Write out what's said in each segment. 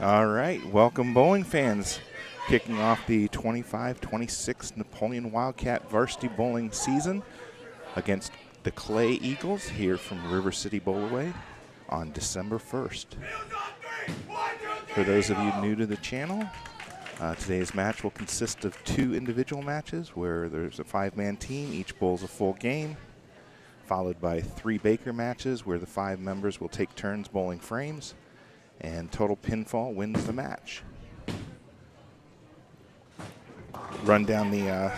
All right, welcome bowling fans. Kicking off the 25-26 Napoleon Wildcat varsity bowling season against the Clay Eagles here from River City Bowlaway on December 1st. For those of you new to the channel, today's match will consist of 2 individual matches where there's a 5-man team, each bowls a full game, followed by 3 Baker matches where the 5 members will take turns bowling frames, and total pinfall wins the match. Run down the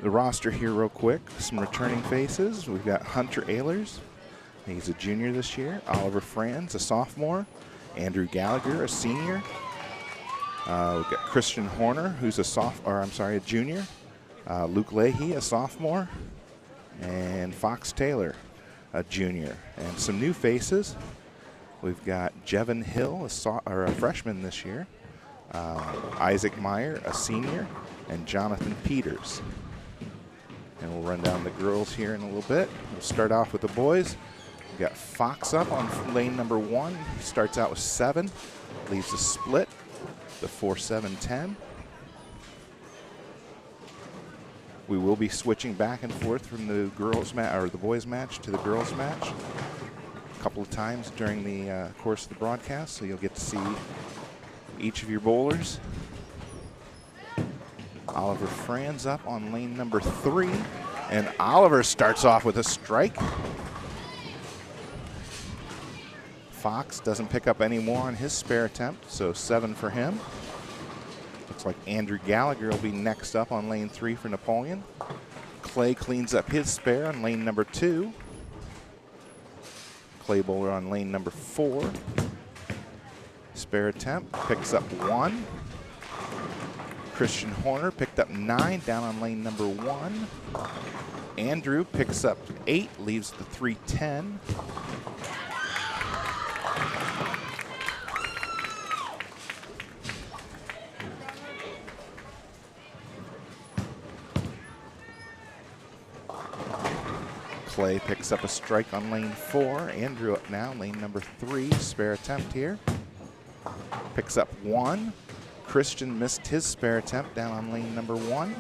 roster here real quick. Some returning faces. We've got Hunter Ehlers. He's a junior this year. Oliver Franz, a sophomore. Andrew Gallagher, a senior. We've got Christian Horner, who's a junior. Luke Leahy, a sophomore. And Fox Taylor, a junior. And some new faces. We've got Jevin Hill, a freshman this year, Isaac Meyer, a senior, and Jonathan Peters. And we'll run down the girls here in a little bit. We'll start off with the boys. We've got Fox up on lane number 1. He starts out with 7, leaves a split, the 4-7-10. We will be switching back and forth from the boys match to the girls match couple of times during the course of the broadcast, so you'll get to see each of your bowlers. Oliver Franz up on lane number 3, and Oliver starts off with a strike. Fox doesn't pick up any more on his spare attempt, so 7 for him. Looks like Andrew Gallagher will be next up on lane 3 for Napoleon. Clay cleans up his spare on lane number 2. Clay bowler on lane number 4. Spare attempt, picks up 1. Christian Horner picked up 9 down on lane number 1. Andrew picks up 8, leaves the 3-10. Clay picks up a strike on lane 4. Andrew up now, lane number 3, spare attempt here. Picks up 1. Christian missed his spare attempt down on lane number 1.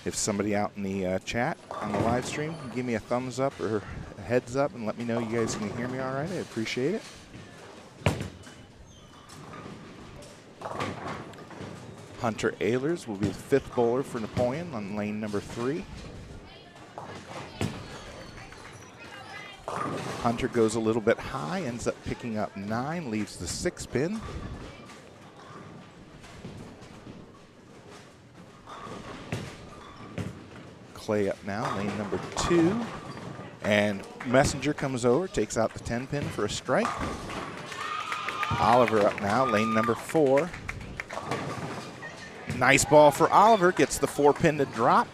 If somebody out in the chat on the live stream can give me a thumbs up or a heads up and let me know you guys can hear me all right, I appreciate it. Hunter Ehlers will be the 5th bowler for Napoleon on lane number 3. Hunter goes a little bit high, ends up picking up 9, leaves the 6 pin. Clay up now, lane number 2. And Messenger comes over, takes out the 10 pin for a strike. Oliver up now, lane number 4. Nice ball for Oliver, gets the 4 pin to drop,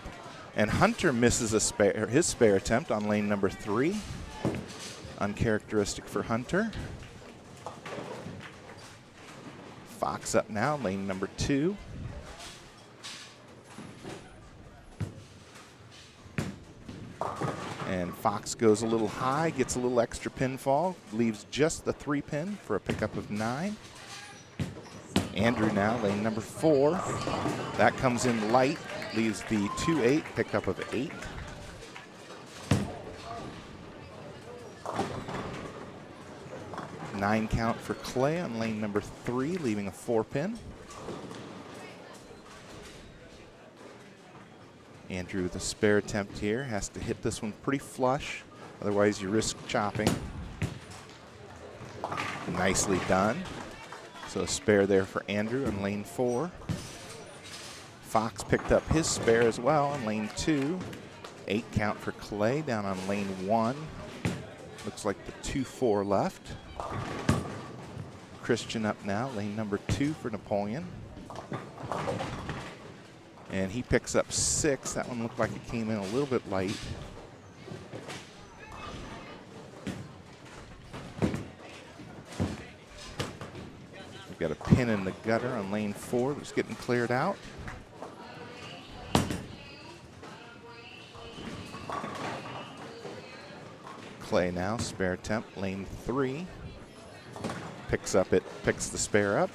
and Hunter misses his spare attempt on lane number 3. Uncharacteristic for Hunter. Fox up now, lane number 2. And Fox goes a little high, gets a little extra pinfall, leaves just the 3 pin for a pickup of 9. Andrew now, lane number 4. That comes in light, leaves the 2-8, pickup of 8. Nine count for Clay on lane number 3, leaving a 4 pin. Andrew with a spare attempt here, has to hit this one pretty flush, otherwise you risk chopping. Nicely done. So a spare there for Andrew on lane 4. Fox picked up his spare as well on lane 2. 8 count for Clay down on lane 1. Looks like the 2-4 left. Christian up now, lane number 2 for Napoleon. And he picks up 6. That one looked like it came in a little bit light. We've got a pin in the gutter on lane 4 that's getting cleared out. Clay now, spare attempt, lane 3. Picks the spare up.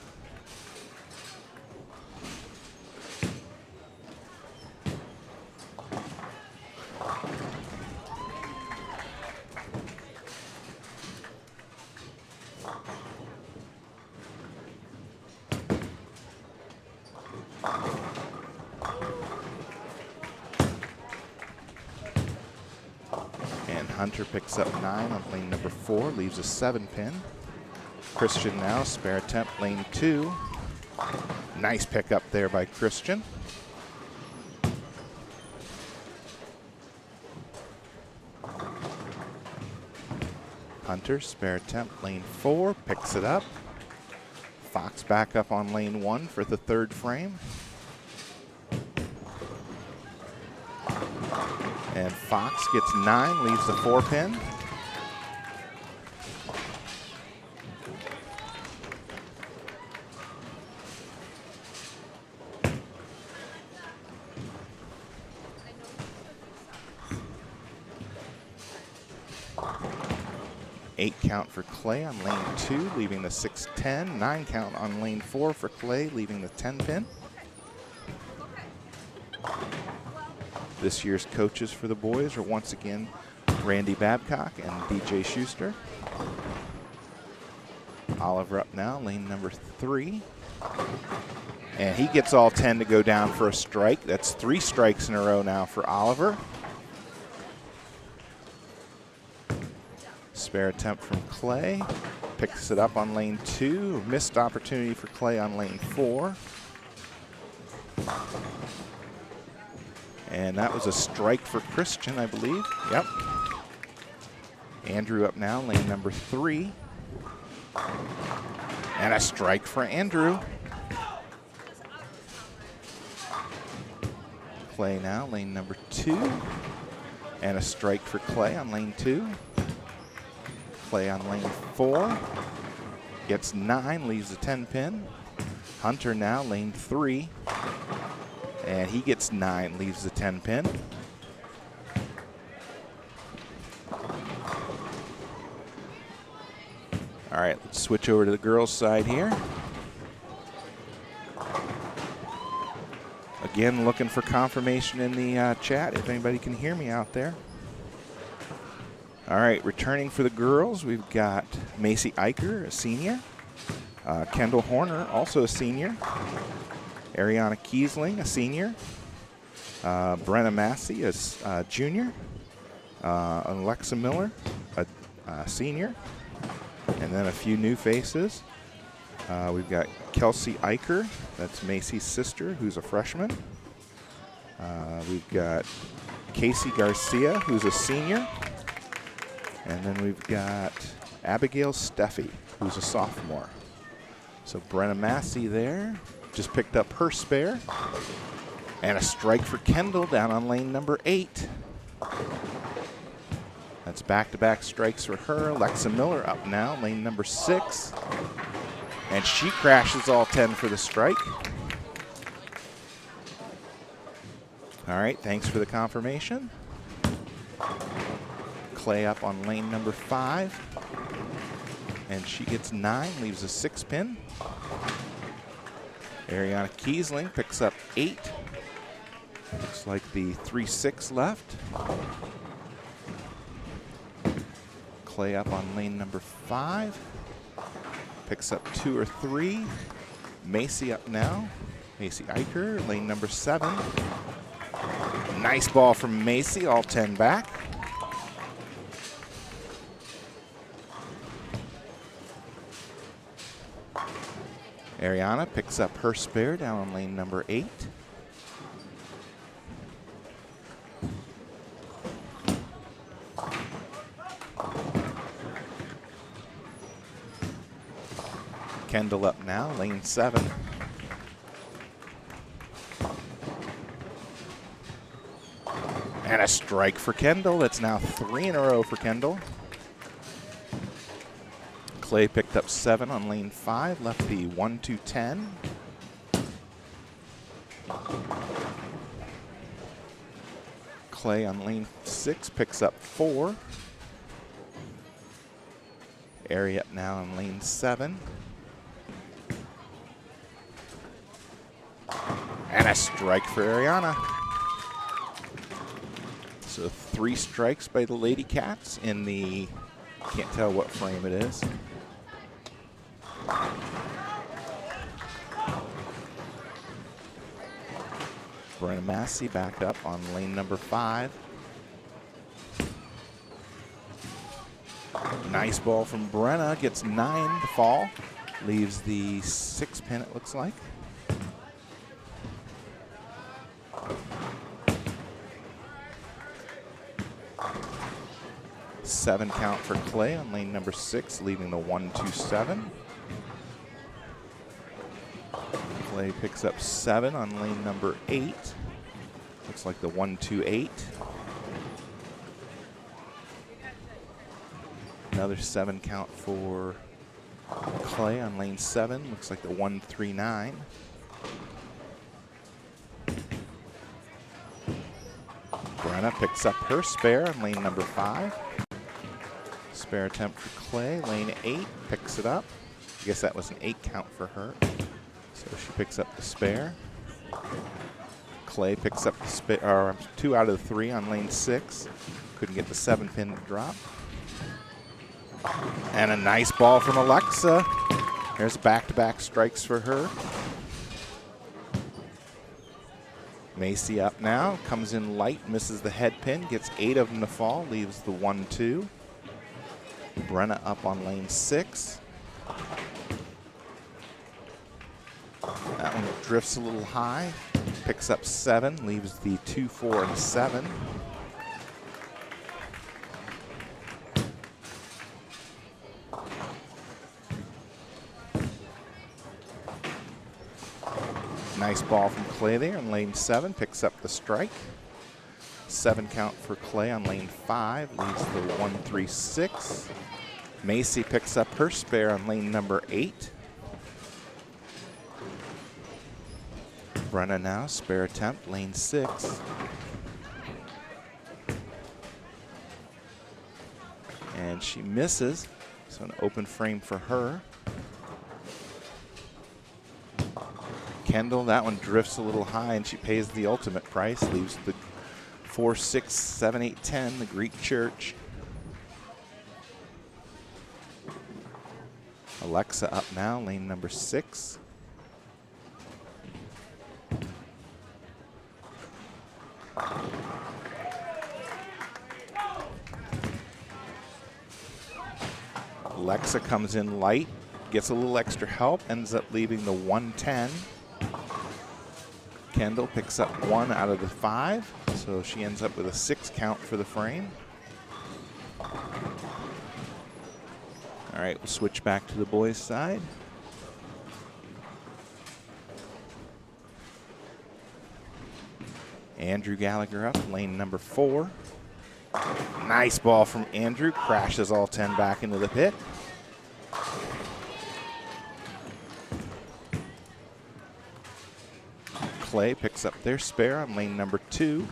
Hunter picks up 9 on lane number 4, leaves a 7-pin. Christian now, spare attempt, lane 2. Nice pickup there by Christian. Hunter, spare attempt, lane 4, picks it up. Fox back up on lane 1 for the 3rd frame. And Fox gets 9, leaves the 4-pin. Eight count for Clay on lane 2, leaving the 6-10. 9 count on lane 4 for Clay, leaving the 10-pin. This year's coaches for the boys are once again Randy Babcock and DJ Schuster. Oliver up now, lane number 3. And he gets all 10 to go down for a strike. That's 3 strikes in a row now for Oliver. Spare attempt from Clay. Picks it up on lane 2. Missed opportunity for Clay on lane 4. And that was a strike for Christian, I believe. Yep. Andrew up now, lane number 3. And a strike for Andrew. Clay now, lane number 2. And a strike for Clay on lane 2. Clay on lane 4. Gets 9, leaves a 10-pin. Hunter now, lane 3. And he gets 9, leaves the 10-pin. All right, let's switch over to the girls' side here. Again, looking for confirmation in the chat if anybody can hear me out there. All right, returning for the girls, we've got Macy Eicher, a senior. Kendall Horner, also a senior. Ariana Kiesling, a senior. Brenna Massey, a junior. Alexa Miller, a senior. And then a few new faces. We've got Kelsey Eicher, that's Macy's sister, who's a freshman. We've got Casey Garcia, who's a senior. And then we've got Abigail Steffi, who's a sophomore. So Brenna Massey there. Just picked up her spare. And a strike for Kendall down on lane number 8. That's back-to-back strikes for her. Alexa Miller up now, lane number 6. And she crashes all 10 for the strike. All right, thanks for the confirmation. Clay up on lane number 5. And she gets 9, leaves a 6-pin. Ariana Kiesling picks up 8. Looks like the 3-6 left. Clay up on lane number 5. Picks up 2 or 3. Macy up now. Macy Eicher, lane number 7. Nice ball from Macy, all 10 back. Ariana picks up her spare down on lane number 8. Kendall up now, lane 7. And a strike for Kendall. That's now 3 in a row for Kendall. Clay picked up 7 on lane 5, left the 1-2-10. Clay on lane 6 picks up 4. Airy up now in lane 7. And a strike for Ariana. So 3 strikes by the Lady Cats in the, can't tell what frame it is. Brenna Massey back up on lane number 5. Nice ball from Brenna, gets 9 to fall. Leaves the 6 pin, it looks like. Seven count for Clay on lane number 6, leaving the 1-2-7. Clay picks up 7 on lane number 8. Looks like the 1-2-8. Another 7 count for Clay on lane 7. Looks like the 1-3-9. Brenna picks up her spare on lane number 5. Spare attempt for Clay, lane 8, picks it up. I guess that was an 8 count for her. So she picks up the spare. Clay picks up the spare, or 2 out of the 3 on lane 6. Couldn't get the 7 pin to drop. And a nice ball from Alexa. There's back-to-back strikes for her. Macy up now, comes in light, misses the head pin, gets 8 of them to fall, leaves the 1-2. Brenna up on lane 6. That one drifts a little high, picks up 7, leaves the 2, 4, and 7. Nice ball from Clay there in lane 7, picks up the strike. 7 count for Clay on lane 5, leaves the 1-3-6. Macy picks up her spare on lane number 8. Brenna now, spare attempt, lane 6. And she misses, so an open frame for her. Kendall, that one drifts a little high and she pays the ultimate price, leaves the 4, 6, 7, 8, 10, the Greek Church. Alexa up now, lane number 6. Alexa comes in light, gets a little extra help, ends up leaving the 1-10. Kendall picks up 1 out of the 5, so she ends up with a 6 count for the frame. All right, we'll switch back to the boys' side. Andrew Gallagher up, lane number 4. Nice ball from Andrew, crashes all 10 back into the pit. Clay picks up their spare on lane number 2.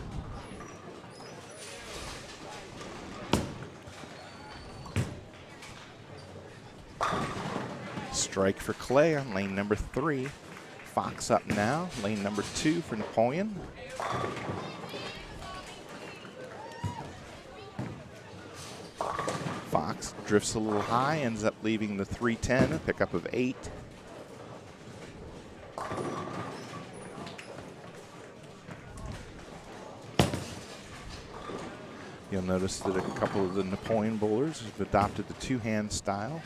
Strike for Clay on lane number 3. Fox up now, lane number 2 for Napoleon. Fox drifts a little high, ends up leaving the 3-10, a pickup of 8. You'll notice that a couple of the Napoleon bowlers have adopted the 2-hand style.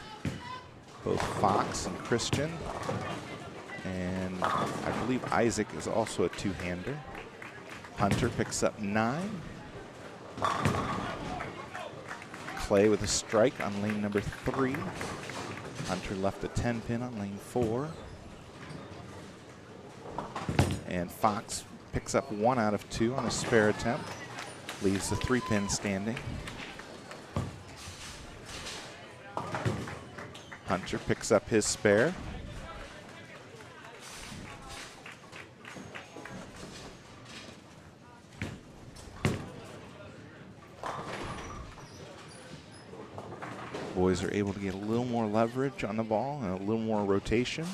Both Fox and Christian. And I believe Isaac is also a 2-hander. Hunter picks up 9. Clay with a strike on lane number 3. Hunter left a 10 pin on lane 4. And Fox picks up 1 out of 2 on a spare attempt. Leaves the 3 pin standing. Hunter picks up his spare. Boys are able to get a little more leverage on the ball and a little more rotation.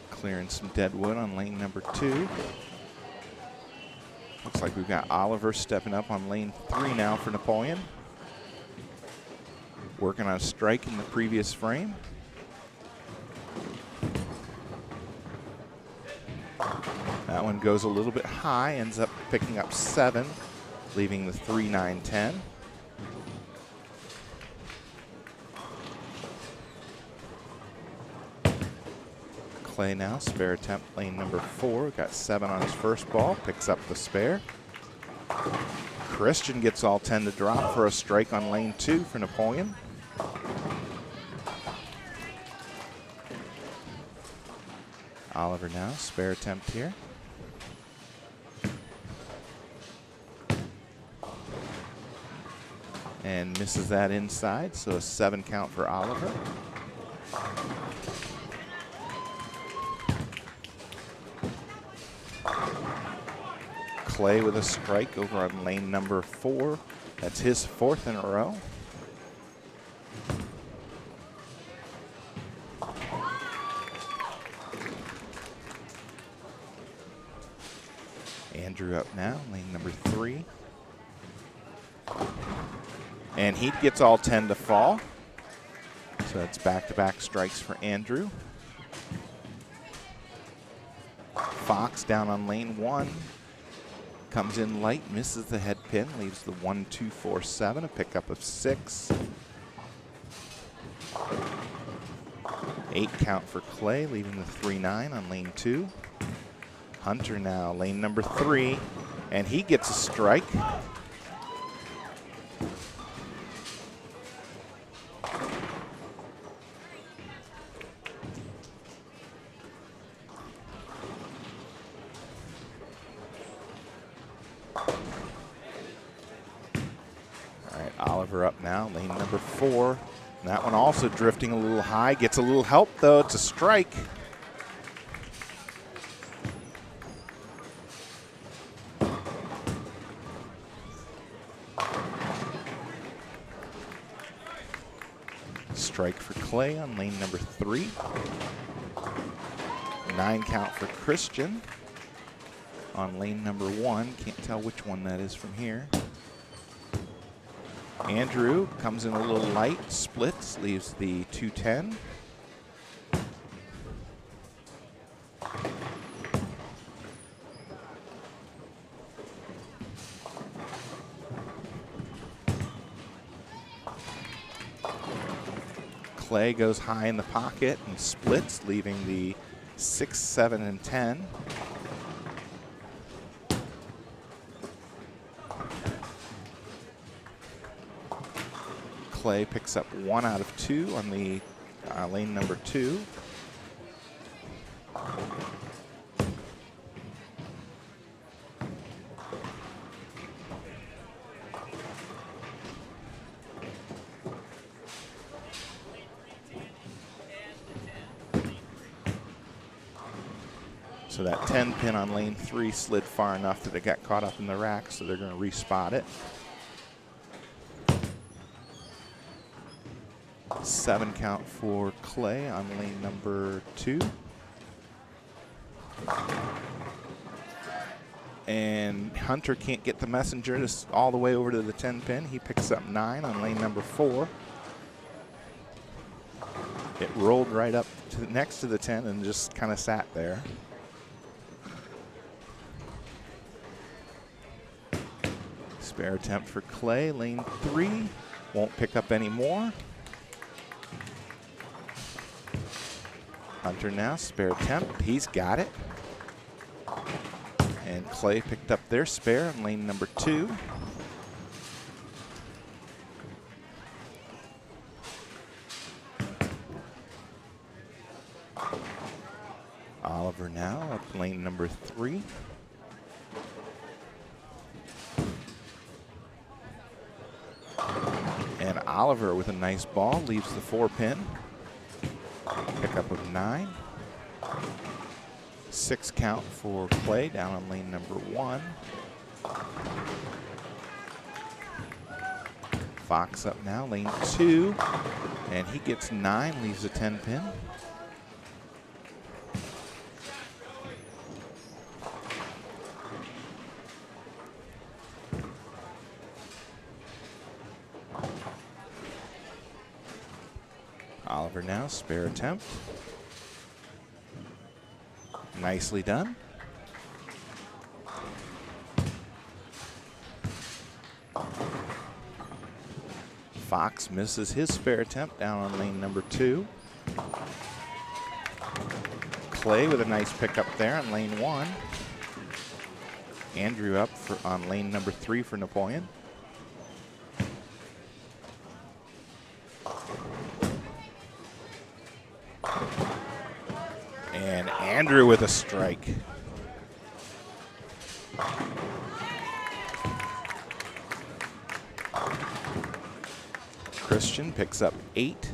Clearing some dead wood on lane number 2. Looks like we've got Oliver stepping up on lane 3 now for Napoleon. Working on a strike in the previous frame. That one goes a little bit high, ends up picking up 7, leaving the 3, 9, 10. Clay now, spare attempt, lane number 4. Got 7 on his first ball, picks up the spare. Christian gets all 10 to drop for a strike on lane 2 for Napoleon. Oliver now, spare attempt here. And misses that inside, so a 7 count for Oliver. Clay with a strike over on lane number 4. That's his 4th in a row. Andrew up now, lane number 3. And he gets all 10 to fall. So that's back-to-back strikes for Andrew. Fox down on lane 1. Comes in light, misses the head pin, leaves the 1, 2, 4, 7, a pickup of 6. 8 count for Clay, leaving the 3, 9 on lane 2. Hunter now, lane number 3, and he gets a strike. Oliver up now, lane number 4. And that one also drifting a little high. Gets a little help, though. It's a strike. Strike for Clay on lane number 3. 9 count for Christian on lane number 1. Can't tell which one that is from here. Andrew comes in a little light, splits, leaves the 210. Clay goes high in the pocket and splits, leaving the 6, 7, and 10. Clay picks up 1 out of 2 on the lane number 2. So that 10 pin on lane 3 slid far enough that it got caught up in the rack, so they're going to respot it. 7 count for Clay on lane number 2. And Hunter can't get the messenger all the way over to the 10 pin. He picks up 9 on lane number 4. It rolled right up to next to the 10 and just kind of sat there. Spare attempt for Clay, lane 3. Won't pick up any more. Hunter now, spare attempt. He's got it. And Clay picked up their spare on lane number 2. Oliver now up lane number 3. And Oliver with a nice ball leaves the 4 pin. Pickup of 9. 6 count for Clay down on lane number 1. Fox up now, lane 2, and he gets 9, leaves a 10 pin. Oliver now, spare attempt. Nicely done. Fox misses his spare attempt down on lane number 2. Clay with a nice pickup there on lane 1. Andrew up on lane number 3 for Napoleon. And Andrew with a strike. Christian picks up 8.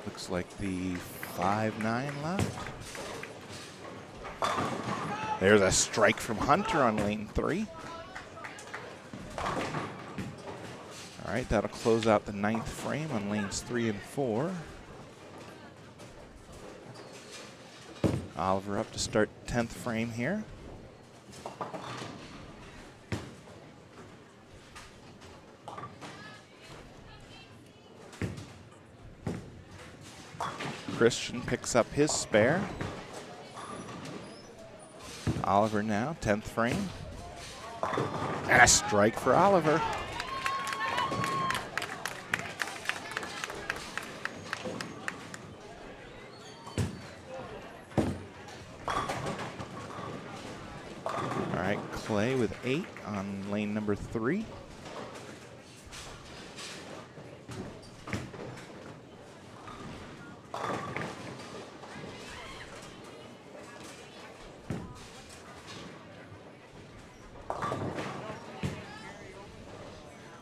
Looks like the 5-9 left. There's a strike from Hunter on lane 3. All right, that'll close out the 9th frame on lanes 3 and 4. Oliver up to start 10th frame here. Christian picks up his spare. Oliver now, 10th frame. And a strike for Oliver. All right, Clay with 8 on lane number 3.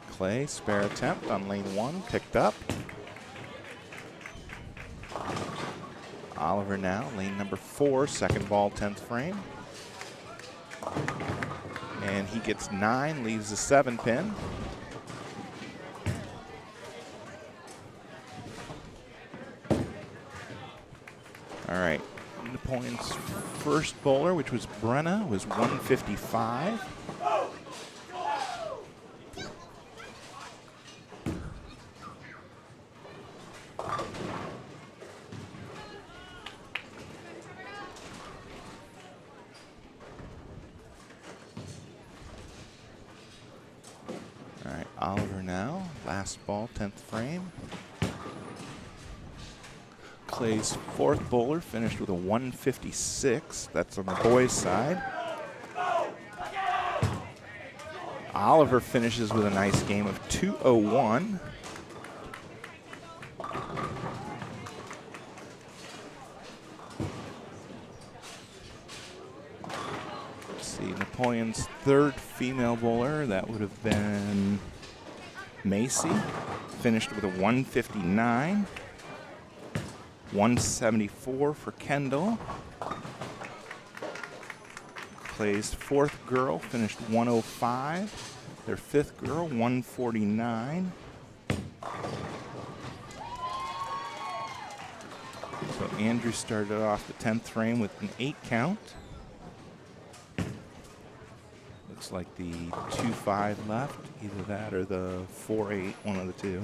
Clay, spare attempt on lane 1, picked up. Oliver now, lane number 4, second ball, 10th frame. And he gets 9, leaves a 7 pin. All right, Napoleon's first bowler, which was Brenna, was 155. Oliver now, last ball, 10th frame. Clay's fourth bowler finished with a 156. That's on the boys' side. Oliver finishes with a nice game of 201. Let's see, Napoleon's third female bowler, that would have been Macy, finished with a 159. 174 for Kendall. Clay's fourth girl finished 105. Their fifth girl, 149. So Andrew started off the 10th frame with an 8 count. Looks like the 2-5 left, either that or the 4-8, one of the two.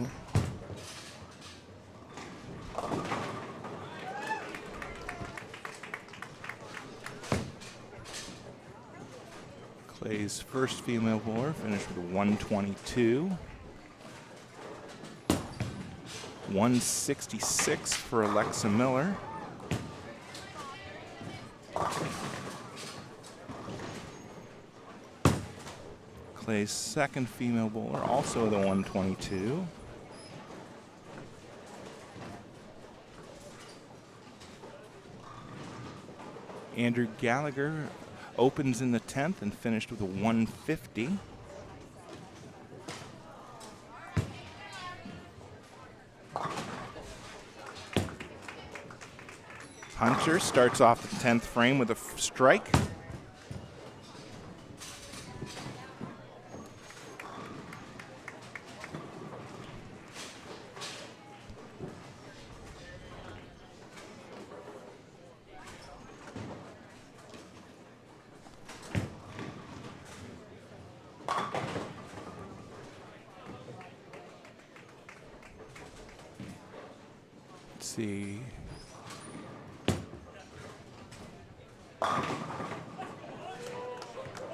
Clay's first female bowler finished with a 122. 166 for Alexa Miller. Clay's second female bowler, also the 122. Andrew Gallagher opens in the 10th and finished with a 150. Hunter starts off the 10th frame with a strike. Let's see.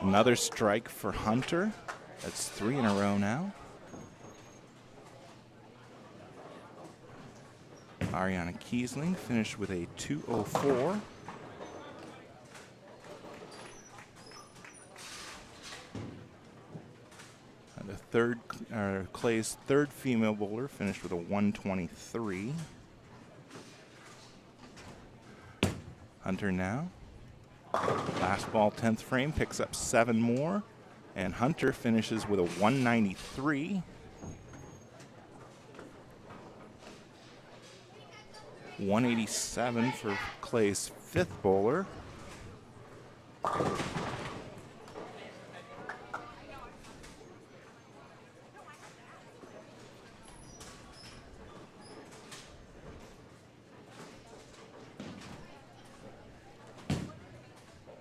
Another strike for Hunter. That's 3 in a row now. Ariana Kiesling finished with a 204. Clay's third female bowler finished with a 123. Hunter now. Last ball, 10th frame, picks up 7 more. And Hunter finishes with a 193. .187 for Clay's 5th bowler.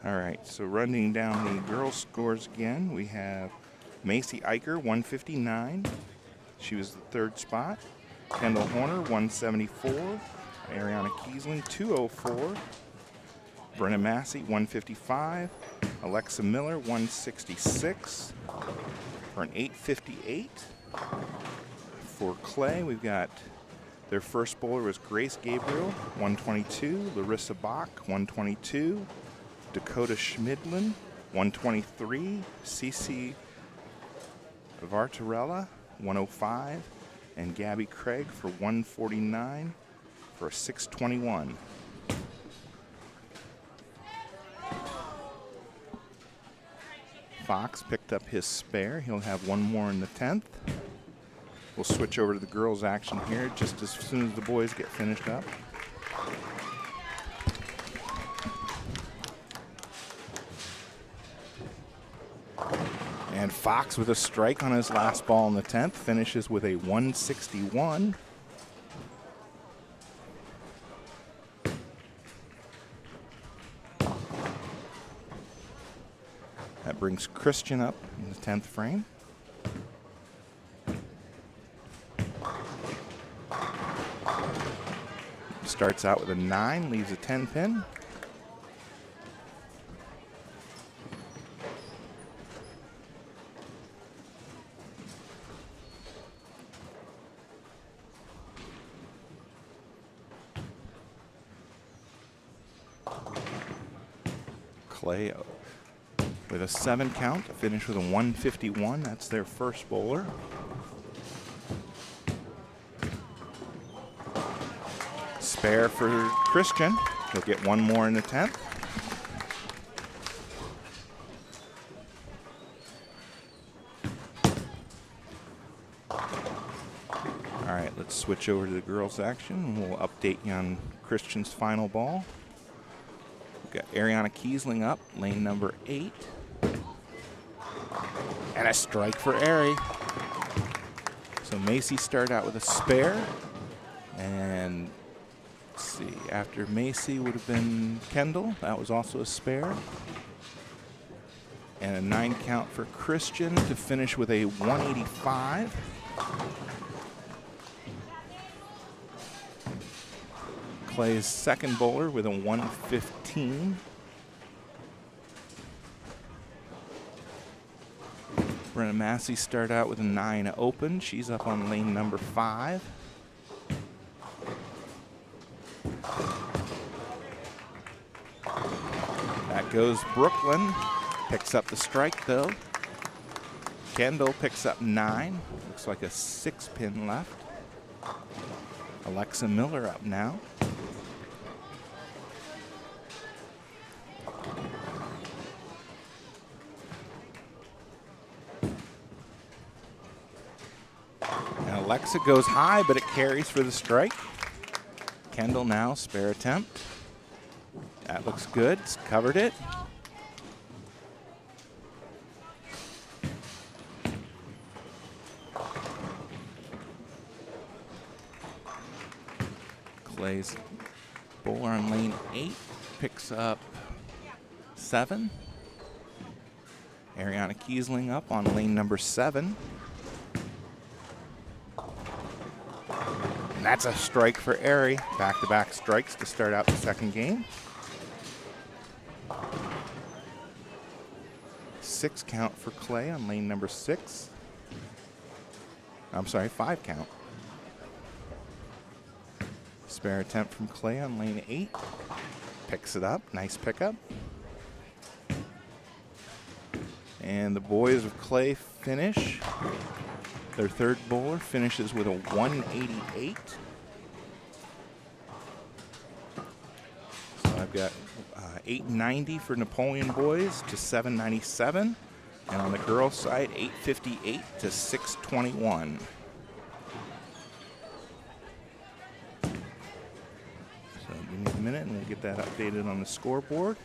All right, so running down the girls' scores again, we have Macy Eicher, 159. She was the 3rd spot. Kendall Horner, 174. Ariana Kiesling, 204. Brenna Massey, 155. Alexa Miller, 166. For an 858. For Clay, we've got their first bowler was Grace Gabriel, 122. Larissa Bach, 122. Dakota Schmidlin, 123. Cece Vartarella, 105. And Gabby Craig for 149 for a 621. Fox picked up his spare. He'll have 1 more in the 10th. We'll switch over to the girls' action here just as soon as the boys get finished up. And Fox with a strike on his last ball in the 10th finishes with a 161. That brings Christian up in the 10th frame. Starts out with a 9, leaves a 10 pin. Clay with a 7 count, finish with a 151. That's their first bowler. Spare for Christian. He'll get 1 more in the 10th. All right, let's switch over to the girls' action, and we'll update you on Christian's final ball. We've got Ariana Kiesling up, lane number 8. And a strike for Ari. So Macy started out with a spare. And let's see, after Macy would have been Kendall. That was also a spare. And a 9 count for Christian to finish with a 185. Clay's second bowler with a 115. Brenna Massey started out with a 9 open. She's up on lane number 5. That goes Brooklyn. Picks up the strike though. Kendall picks up 9. Looks like a 6 pin left. Alexa Miller up now. Alexa goes high, but it carries for the strike. Kendall now, spare attempt. That looks good. It's covered it. Clay's bowler on lane 8 picks up 7. Ariana Kiesling up on lane number 7. And that's a strike for Ari. Back-to-back strikes to start out the second game. 6 count for Clay on lane number 6. I'm sorry, 5 count. Spare attempt from Clay on lane 8. Picks it up. Nice pickup. And the boys of Clay finish. Their third bowler finishes with a 188. So I've got 890 for Napoleon boys to 797. And on the girls' side, 858 to 621. So give me a minute and we'll get that updated on the scoreboard.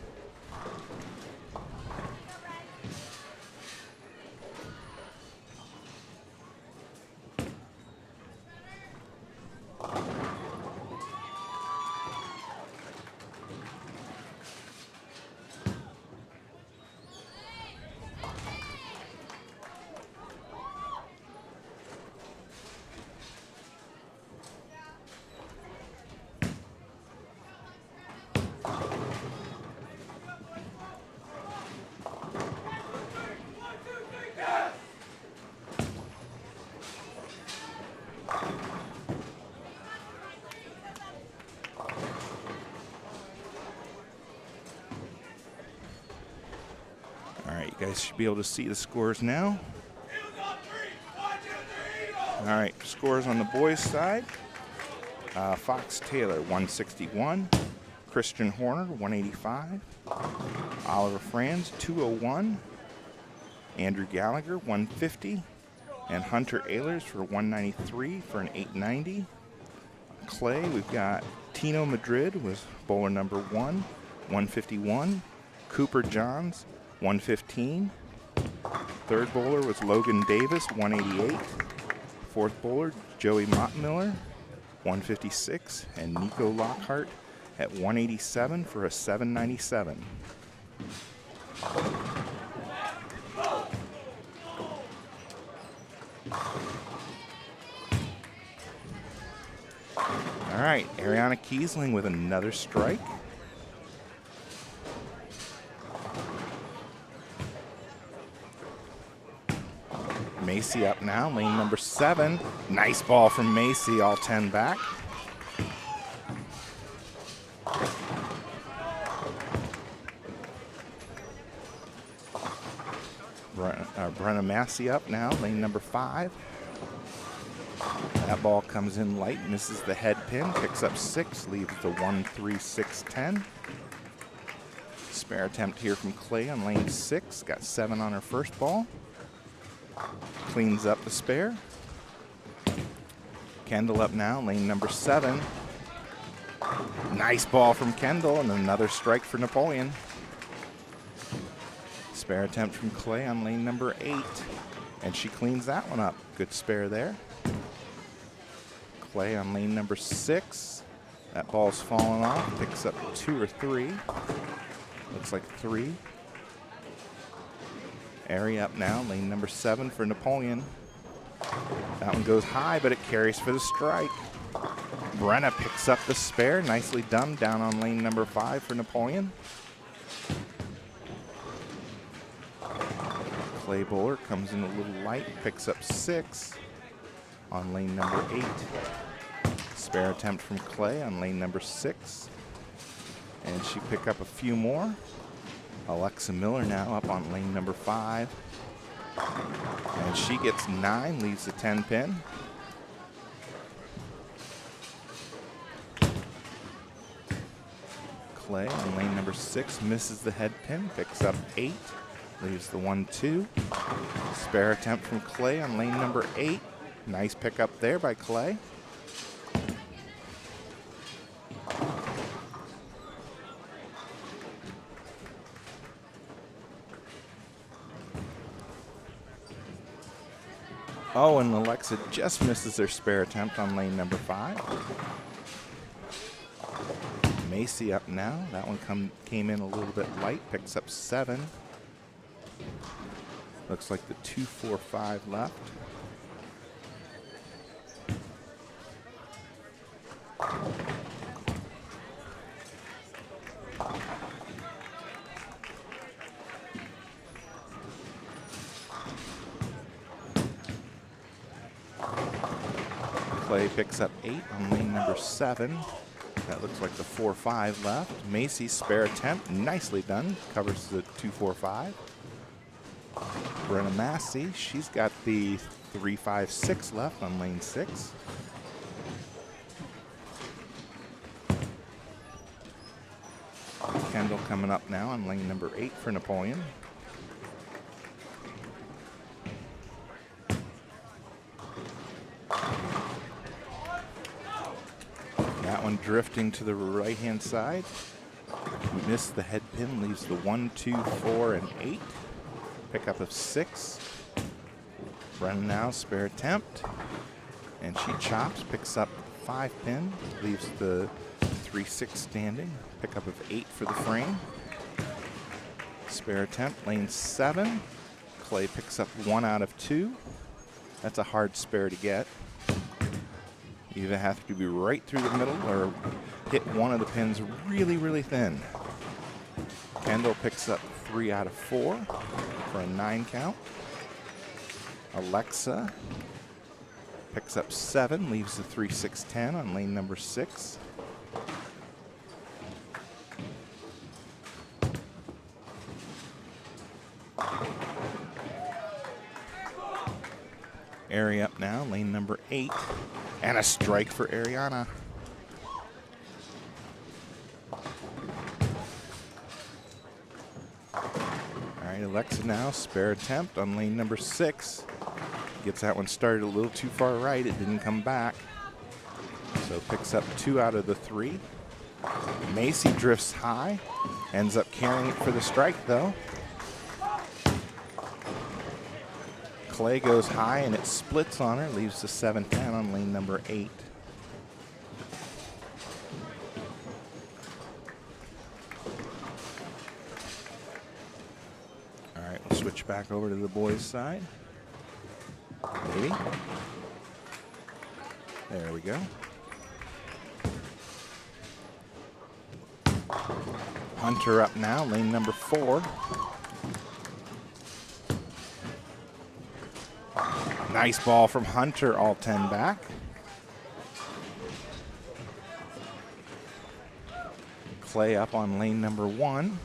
You guys should be able to see the scores now. All right, scores on the boys' side. Fox Taylor, 161. Christian Horner, 185. Oliver Franz, 201. Andrew Gallagher, 150. And Hunter Ehlers for 193 for an 890. Clay, we've got Tino Madrid was bowler number 1, 151. Cooper Johns, 115. Third bowler was Logan Davis, 188. Fourth bowler, Joey Mottmiller, 156. And Nico Lockhart at 187 for a 797. All right, Ariana Kiesling with another strike. Macy up now, lane number 7. Nice ball from Macy, all 10 back. Brenna Massey up now, lane number 5. That ball comes in light, misses the head pin, picks up 6, leaves the 1-3-6-10. Spare attempt here from Clay on lane 6, got 7 on her first ball. Cleans up the spare. Kendall up now, lane number 7. Nice ball from Kendall and another strike for Napoleon. Spare attempt from Clay on lane number 8. And she cleans that one up. Good spare there. Clay on lane number 6. That ball's fallen off. Picks up 2 or 3. Looks like 3. Ari up now, lane number 7 for Napoleon. That one goes high, but it carries for the strike. Brenna picks up the spare. Nicely done down on lane number 5 for Napoleon. Clay bowler comes in a little light, picks up 6 on lane number 8. Spare attempt from Clay on lane number 6. And she pick up a few more. Alexa Miller now up on lane number 5. And she gets 9, leaves the 10 pin. Clay on lane number 6 misses the head pin, picks up 8, leaves the 1-2. Spare attempt from Clay on lane number 8. Nice pickup there by Clay. Oh, and Alexa just misses their spare attempt on lane number 5. Macy up now. That one came in a little bit light, picks up 7. Looks like the 2-4-5 left. Clay picks up 8 on lane number 7. That looks like the 4-5 left. Macy's spare attempt, nicely done. Covers the 2-4-5. Brenna Massey, she's got the 3-5-6 left on lane 6. Kendall coming up now on lane number 8 for Napoleon. That one drifting to the right-hand side. Missed the head pin, leaves the 1, 2, 4, and 8. Pickup of 6. Brennan now, spare attempt. And she chops, picks up 5 pin, leaves the 3-6 standing. Pickup of 8 for the frame. Spare attempt, lane 7. Clay picks up 1 out of 2. That's a hard spare to get. You either have to be right through the middle or hit one of the pins really, really thin. Kendall picks up 3 out of 4 for a 9 count. Alexa picks up 7, leaves the 3-6-10 on lane number 6. Ari up now, lane number 8. And a strike for Ariana. All right, Alexa now, spare attempt on lane number 6. Gets that one started a little too far right. It didn't come back. So picks up 2 out of the 3. Macy drifts high. Ends up carrying it for the strike, though. Clay goes high and it splits on her, leaves the 7-10 on lane number 8. All right, we'll switch back over to the boys' side. Maybe. There we go. Hunter up now, lane number 4. Nice ball from Hunter, all 10 back. Clay up on lane number 1.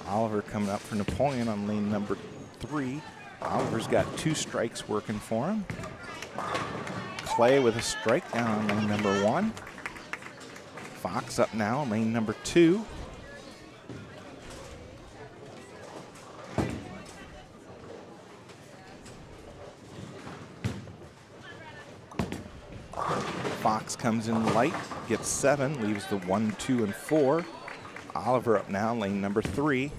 Oliver coming up for Napoleon on lane number 3. Oliver's got 2 strikes working for him. Clay with a strike down on lane number 1. Fox up now on lane number 2. Fox comes in light, gets 7, leaves the 1, 2, and 4. Oliver up now, lane number 3.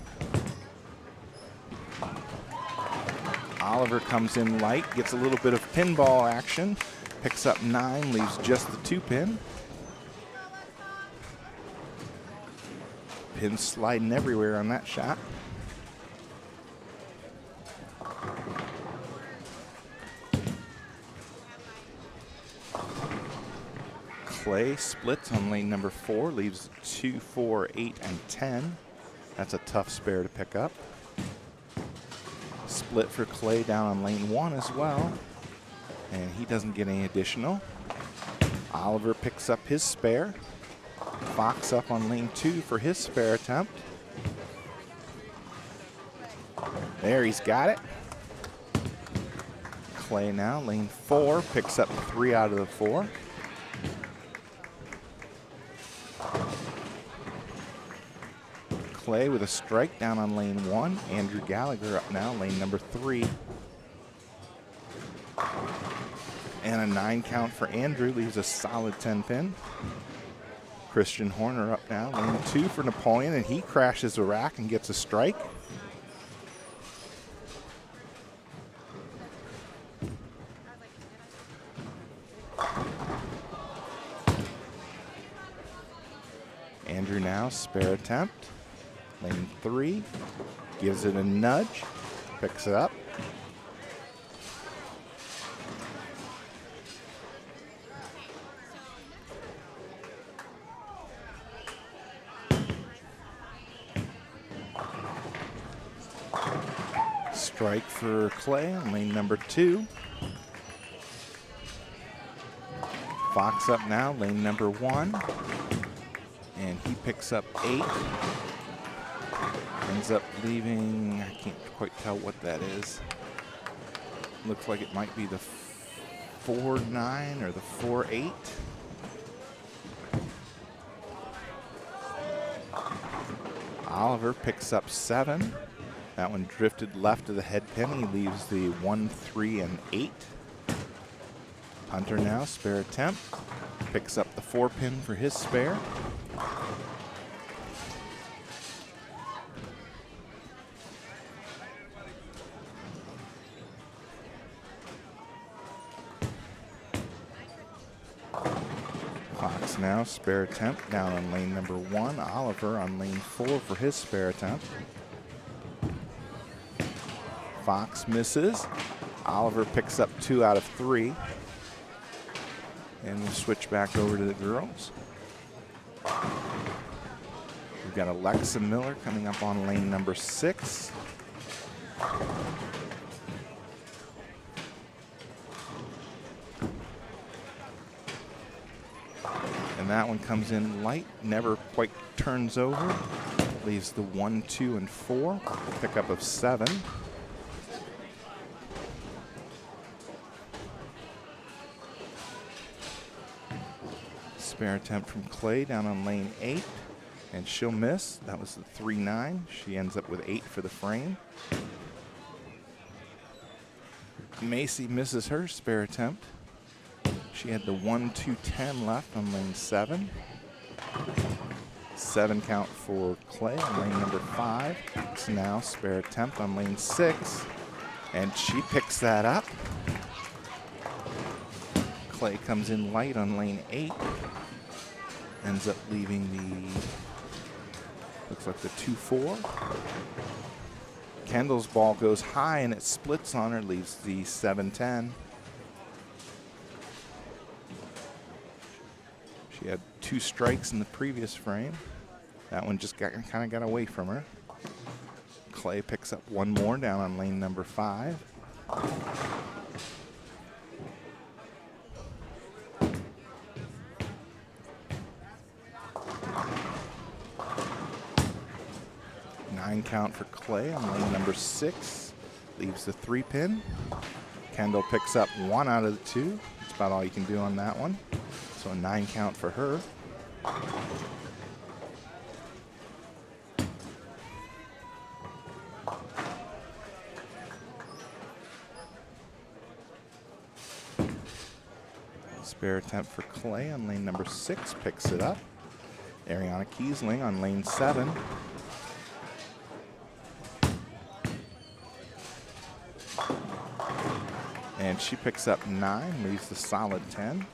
Oliver comes in light, gets a little bit of pinball action, picks up 9, leaves just the 2 pin. Pins sliding everywhere on that shot. Clay splits on lane number 4, leaves 2, 4, 8, and 10. That's a tough spare to pick up. Split for Clay down on lane 1 as well, and he doesn't get any additional. Oliver picks up his spare. Fox up on lane 2 for his spare attempt. There, he's got it. Clay now, lane 4, picks up 3 out of the 4. Clay with a strike down on lane 1. Andrew Gallagher up now, lane number 3. And a 9 count for Andrew, leaves a solid 10 pin. Christian Horner up now, lane 2 for Napoleon, and he crashes the rack and gets a strike. Andrew now, spare attempt. Lane 3, gives it a nudge, picks it up. Strike for Clay on lane number 2. Fox up now, lane number 1. And he picks up 8. Ends up leaving, I can't quite tell what that is. Looks like it might be the 4-9 or the 4-8. Oliver picks up 7. That one drifted left of the head pin. He leaves the 1, 3, and 8. Hunter now, spare attempt. Picks up the 4 pin for his spare. Fox now, spare attempt, down on lane number 1. Oliver on lane 4 for his spare attempt. Fox misses. Oliver picks up 2 out of 3. And we'll switch back over to the girls. We've got Alexa Miller coming up on lane number 6. And that one comes in light, never quite turns over. Leaves the 1, 2, and 4. Pickup of 7. Spare attempt from Clay down on lane 8, and she'll miss. That was the 3-9. She ends up with 8 for the frame. Macy misses her spare attempt. She had the 1, 2, 10 left on lane 7. 7 count for Clay on lane number 5. It's now spare attempt on lane 6, and she picks that up. Clay comes in light on lane 8. Ends up leaving the, looks like the 2-4. Kendall's ball goes high and it splits on her, leaves the 7-10. She had 2 strikes in the previous frame. That one just kind of got away from her. Clay picks up 1 more down on lane number 5. Count for Clay on lane number 6. Leaves the 3 pin. Kendall picks up 1 out of the 2. That's about all you can do on that one. So a 9 count for her. Spare attempt for Clay on lane number 6. Picks it up. Ariana Kiesling on lane 7. And she picks up 9, leaves the solid 10.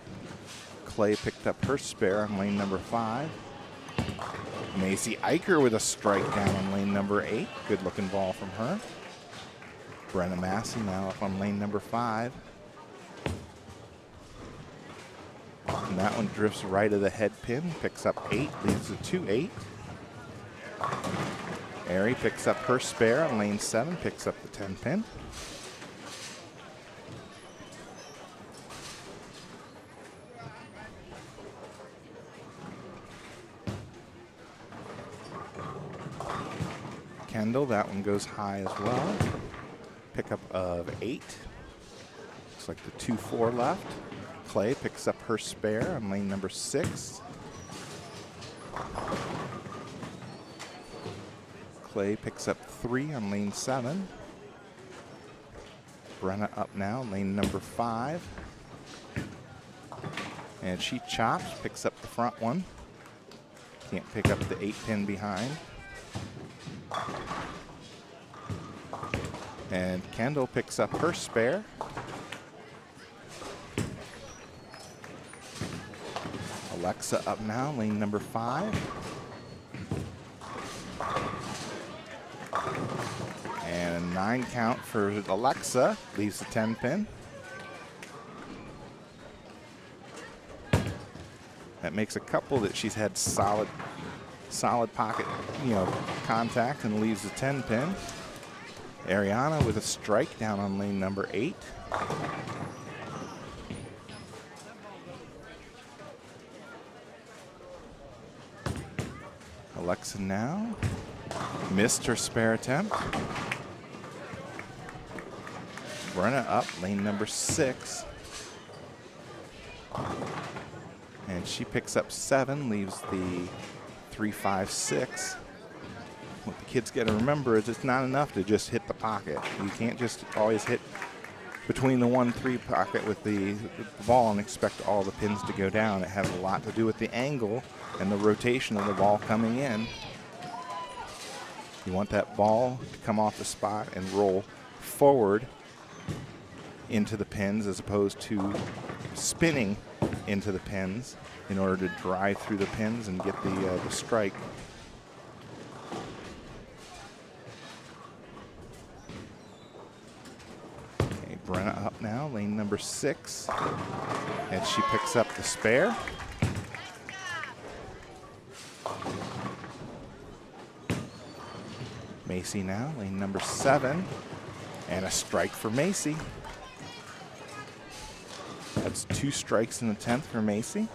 Clay picked up her spare on lane number 5. Macy Eicher with a strike down on lane number 8. Good looking ball from her. Brenna Massey now up on lane number 5. And that one drifts right of the head pin, picks up 8, leaves the 2-8. Ari picks up her spare on lane 7, picks up the 10 pin. Kendall, that one goes high as well. Pickup of 8. Looks like the 2-4 left. Clay picks up her spare on lane number 6. Clay picks up 3 on lane 7. Brenna up now, lane number 5. And she chops, picks up the front one. Can't pick up the 8 pin behind. And Kendall picks up her spare. Alexa up now, lane number 5. a 9 count for Alexa, leaves the 10 pin. That makes a couple that she's had solid pocket, contact, and leaves the 10 pin. Ariana with a strike down on lane number 8. Alexa now missed her spare attempt. Brenna up, lane number 6. And she picks up 7, leaves the 3, 5, 6. What the kids got to remember is it's not enough to just hit the pocket. You can't just always hit between the 1-3 pocket with the ball and expect all the pins to go down. It has a lot to do with the angle and the rotation of the ball coming in. You want that ball to come off the spot and roll forward into the pins as opposed to spinning into the pins in order to drive through the pins and get the strike. Okay, Brenna up now, lane number 6, and she picks up the spare. Macy now, lane number 7, and a strike for Macy. That's 2 strikes in the 10th for Macy.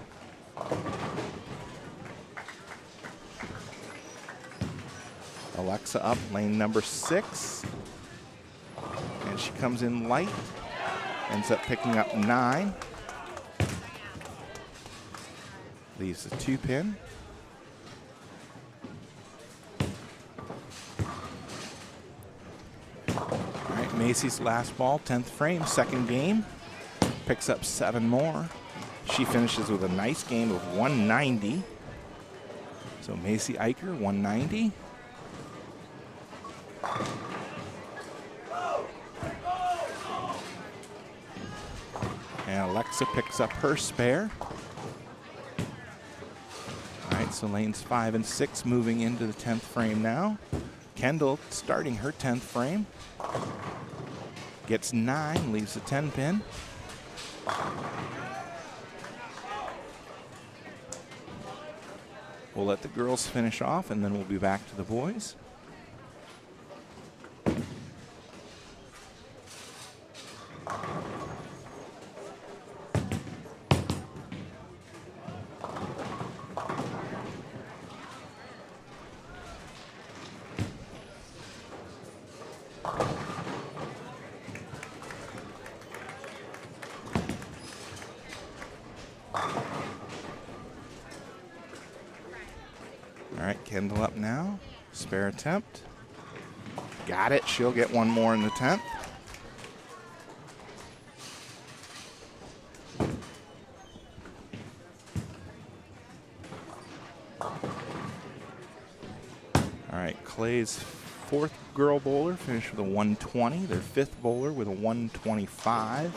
Alexa up, lane number 6, and she comes in light, ends up picking up 9. Leaves the 2 pin. All right, Macy's last ball, 10th frame, second game. Picks up 7 more. She finishes with a nice game of 190. So Macy Eicher, 190. And Alexa picks up her spare. All right, so lanes 5 and 6 moving into the 10th frame now. Kendall starting her 10th frame. Gets 9, leaves the 10 pin. We'll let the girls finish off, and then we'll be back to the boys. All right, Kendall up now. Spare attempt. Got it. She'll get 1 more in the 10th. All right, Clay's 4th girl bowler finished with a 120. Their 5th bowler with a 125.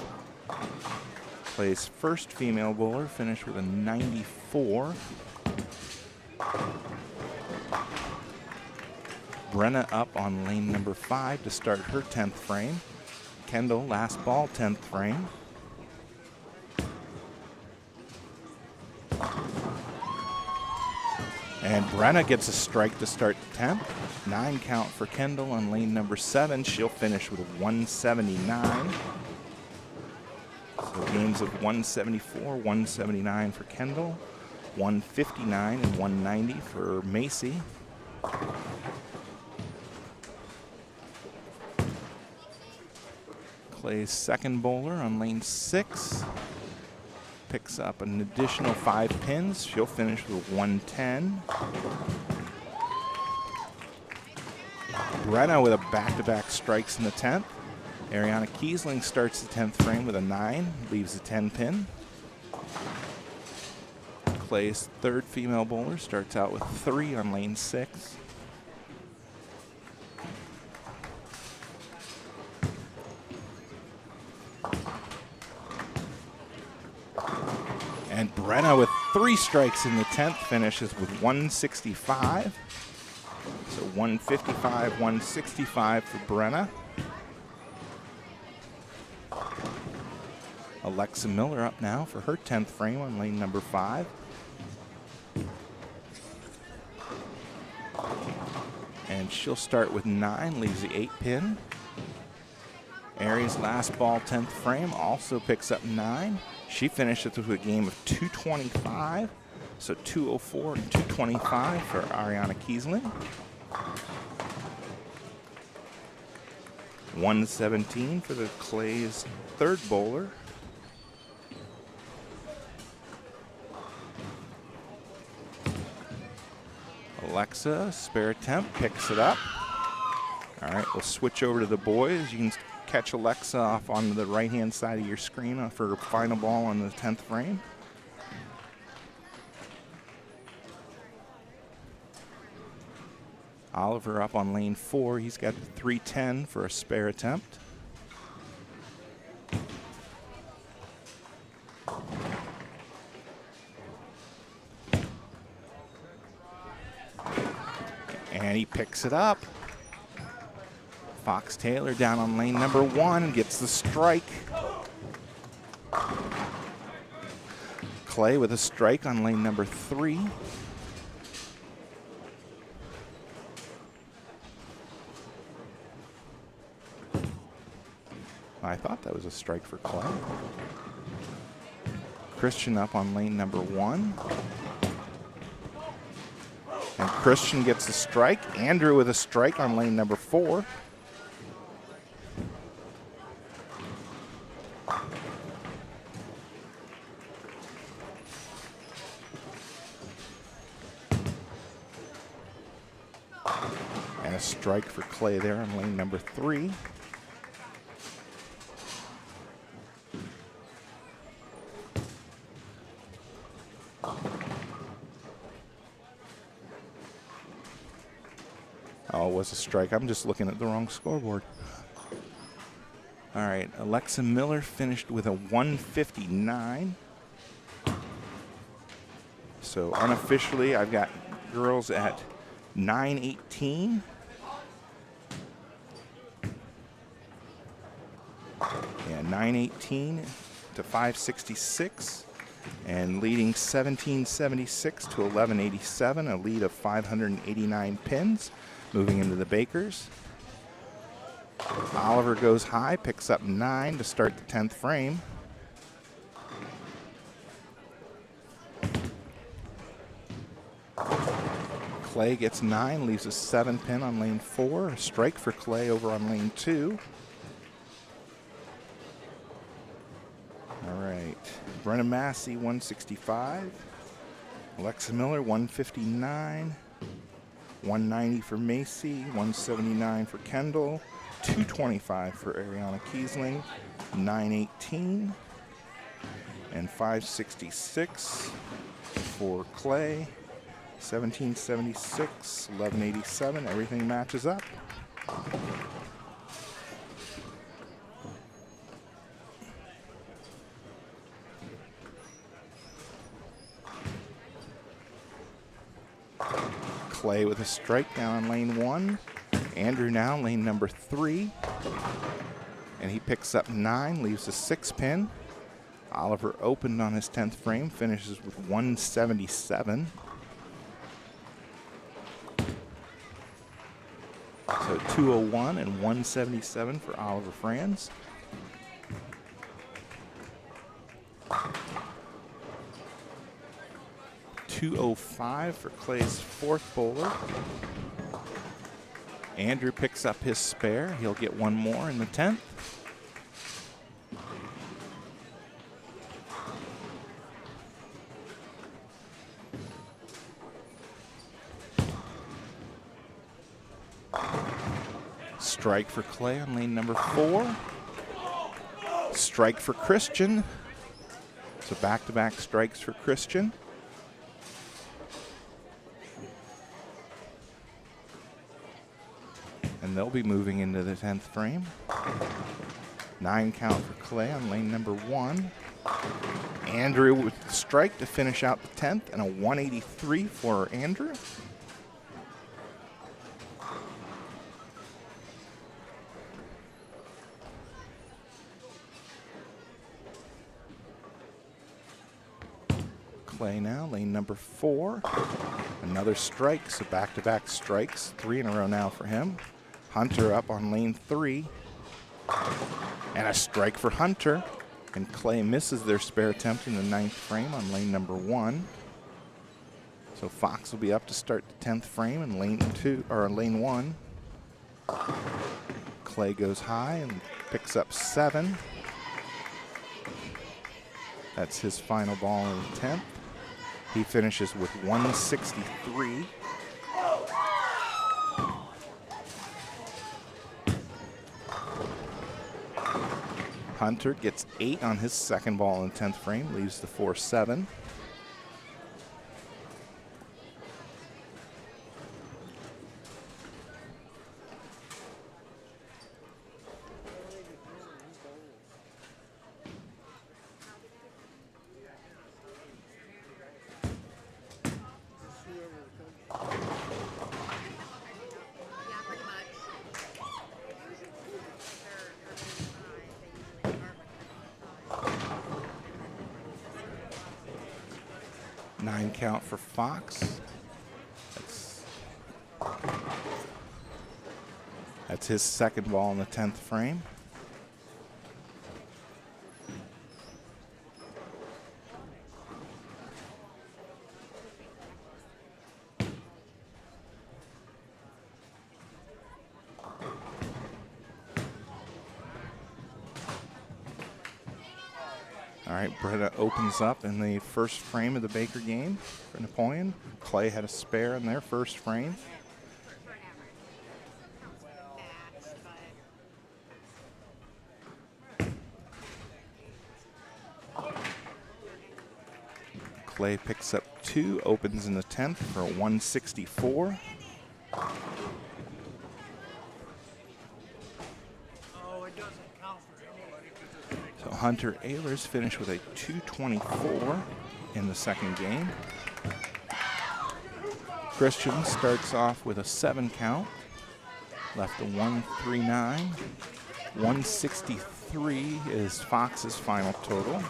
Clay's 1st female bowler finished with a 94. Brenna up on lane number 5 to start her 10th frame. Kendall, last ball, 10th frame. And Brenna gets a strike to start the 10th. 9 count for Kendall on lane number 7. She'll finish with a 179. So games of 174, 179 for Kendall, 159 and 190 for Macy. Clay's 2nd bowler on lane 6 picks up an additional 5 pins. She'll finish with 110. Brenna with a back-to-back strikes in the 10th. Ariana Kiesling starts the 10th frame with a 9, leaves the 10 pin. Clay's 3rd female bowler starts out with 3 on lane 6. And Brenna with 3 strikes in the 10th finishes with 165. So 155, 165 for Brenna. Alexa Miller up now for her 10th frame on lane number 5. And she'll start with 9, leaves the 8 pin. Aries last ball 10th frame also picks up 9. She finishes with a game of 225. So 204 and 225 for Ariana Kiesling. 117 for the Clay's third bowler. Alexa, spare attempt, picks it up. All right, we'll switch over to the boys. You can catch Alexa off on the right-hand side of your screen for her final ball on the 10th frame. Oliver up on lane 4. He's got 310 for a spare attempt. And he picks it up. Fox Taylor down on lane number 1 gets the strike. Clay with a strike on lane number 3. I thought that was a strike for Clay. Christian up on lane number 1. And Christian gets a strike. Andrew with a strike on lane number 4. And a strike for Clay there on lane number 3. Oh, it was a strike. I'm just looking at the wrong scoreboard. All right, Alexa Miller finished with a 159. So unofficially, I've got girls at 918. Yeah, 918 to 566. And leading 1776 to 1187, a lead of 589 pins. Moving into the Bakers. Oliver goes high, picks up 9 to start the 10th frame. Clay gets 9, leaves a 7 pin on lane 4. A strike for Clay over on lane 2. All right, Brenna Massey 165. Alexa Miller 159. 190 for Macy, 179 for Kendall, 225 for Ariana Kiesling, 918, and 566 for Clay, 1776, 1187. Everything matches up. Clay with a strike down on lane 1. Andrew now lane number 3. And he picks up 9, leaves a 6 pin. Oliver opened on his 10th frame, finishes with 177. So 201 and 177 for Oliver Franz. .205 for Clay's 4th bowler. Andrew picks up his spare. He'll get one more in the 10th. Strike for Clay on lane number 4. Strike for Christian. So back-to-back strikes for Christian. And they'll be moving into the 10th frame. 9 count for Clay on lane number 1. Andrew with the strike to finish out the 10th, and a 183 for Andrew. Clay now, lane number 4. Another strike, so back-to-back strikes, 3 in a row now for him. Hunter up on lane 3. And a strike for Hunter. And Clay misses their spare attempt in the 9th frame on lane number 1. So Fox will be up to start the 10th frame in lane 1. Clay goes high and picks up 7. That's his final ball in the 10th. He finishes with 163. Hunter gets 8 on his second ball in the 10th frame, leaves the 4-7. Nine count for Fox. That's his second ball in the 10th frame. All right, Bretta opens up in the first frame of the Baker game for Napoleon. Clay had a spare in their first frame. Clay picks up 2, opens in the 10th for a 164. So Hunter Ehlers finished with a 224 in the second game. Christian starts off with a 7 count, left a 139. 163 is Fox's final total.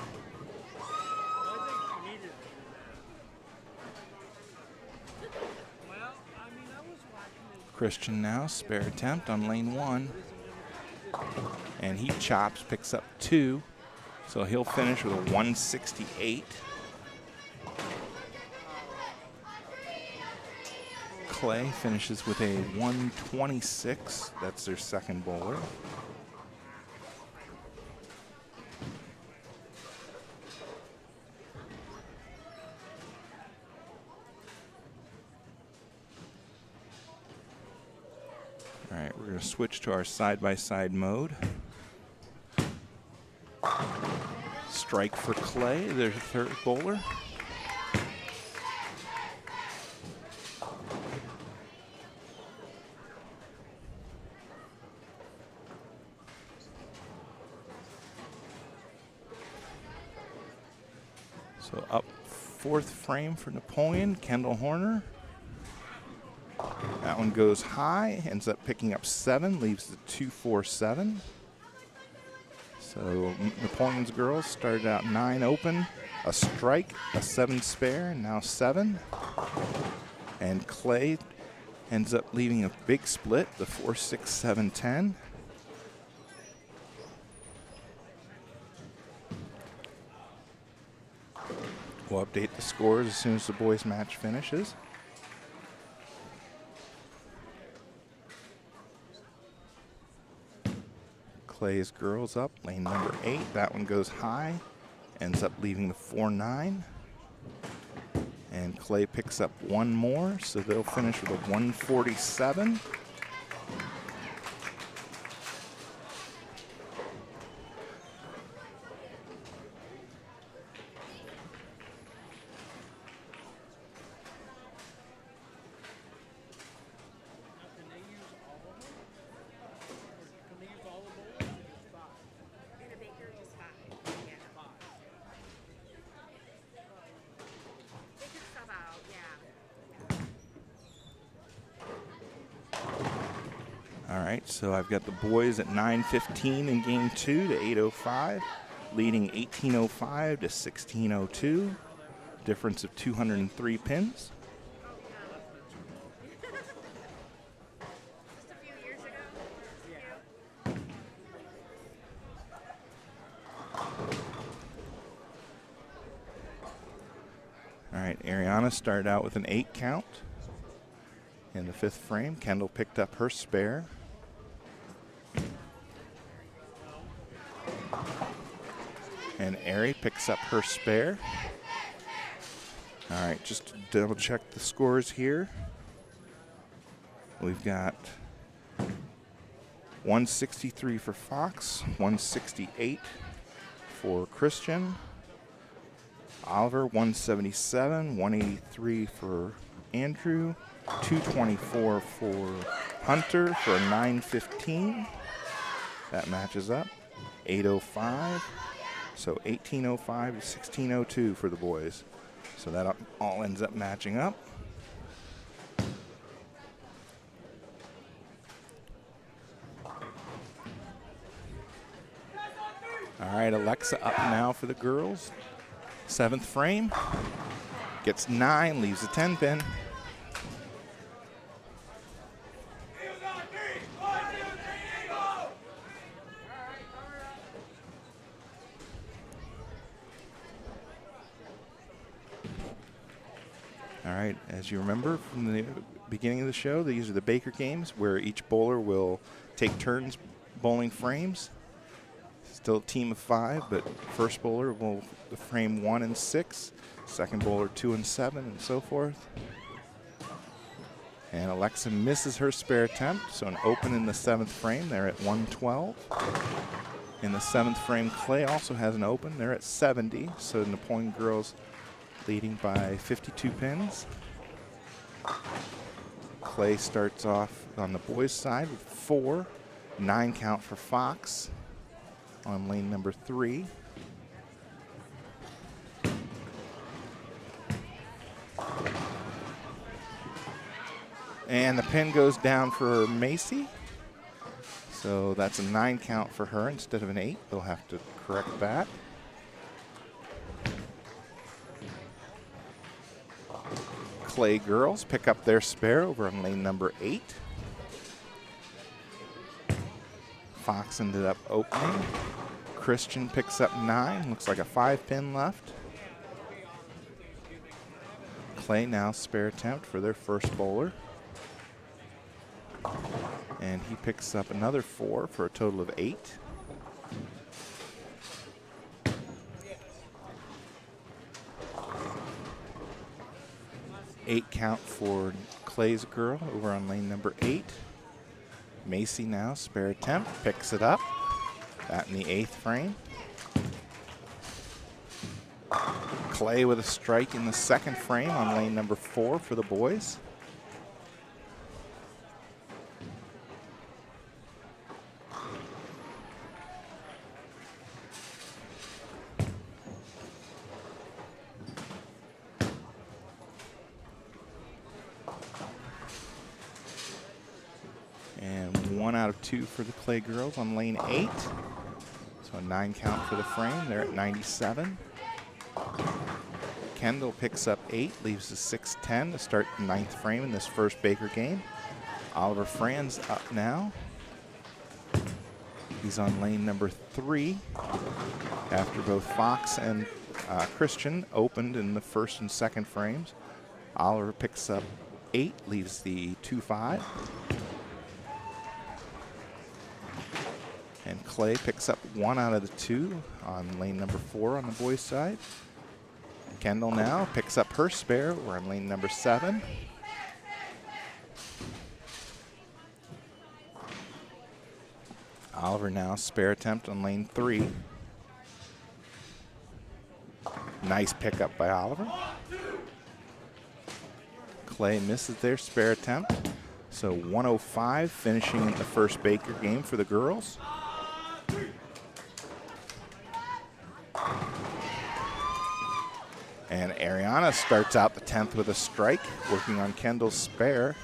Christian now, spare attempt on lane 1. And he chops, picks up 2. So he'll finish with a 168. Clay finishes with a 126. That's their second bowler. All right, we're going to switch to our side-by-side mode. Strike for Clay, their third bowler. So up 4th frame for Napoleon, Kendall Horner. That one goes high, ends up picking up 7, leaves the 247. So Napoleon's girls started out 9 open, a strike, a 7 spare, and now 7. And Clay ends up leaving a big split, the 4-6-7-10. We'll update the scores as soon as the boys' match finishes. Clay's girls up, lane number 8. That one goes high, ends up leaving the 4-9. And Clay picks up 1 more, so they'll finish with a 147. All right, so I've got the boys at 9:15 in game 2 to 8:05, leading 18:05 to 16:02. difference of 203 pins. All right, Ariana started out with an 8 count in the 5th frame. Kendall picked up her spare. And Ari picks up her spare. All right, just to double check the scores here. We've got 163 for Fox, 168 for Christian. Oliver, 177, 183 for Andrew, 224 for Hunter for a 915. That matches up. 805. So 1805 to 1602 for the boys. So that all ends up matching up. All right, Alexa up now for the girls. 7th frame. Gets 9, leaves a 10 pin. All right, as you remember from the beginning of the show, these are the Baker games where each bowler will take turns bowling frames. Still a team of 5, but first bowler will frame 1 and 6, second bowler 2 and 7, and so forth. And Alexa misses her spare attempt, so an open in the 7th frame. They're at 112. In the 7th frame, Clay also has an open. They're at 70, so Napoleon girls leading by 52 pins. Clay starts off on the boys' side with 4, 9 count for Fox on lane number 3. And the pin goes down for Macy. So that's a 9 count for her instead of an 8. They'll have to correct that. Clay girls pick up their spare over on lane number 8. Fox ended up opening. Christian picks up 9. Looks like a 5 pin left. Clay now spare attempt for their first bowler. And he picks up another 4 for a total of 8. Eight count for Clay's girl over on lane number 8. Macy now, spare attempt, picks it up. That in the 8th frame. Clay with a strike in the 2nd frame on lane number 4 for the boys. And 1 out of 2 for the Clay girls on lane 8. So a 9 count for the frame. They're at 97. Kendall picks up 8, leaves a 6-10 to start the 9th frame in this first Baker game. Oliver Franz up now. He's on lane number 3 after both Fox and Christian opened in the 1st and 2nd frames. Oliver picks up 8, leaves the 2-5. And Clay picks up 1 out of the 2 on lane number 4 on the boys' side. Kendall now picks up her spare. We're on lane number 7. Oliver now spare attempt on lane 3. Nice pickup by Oliver. Clay misses their spare attempt. So 105 finishing in the first Baker game for the girls. And Ariana starts out the 10th with a strike, working on Kendall's spare.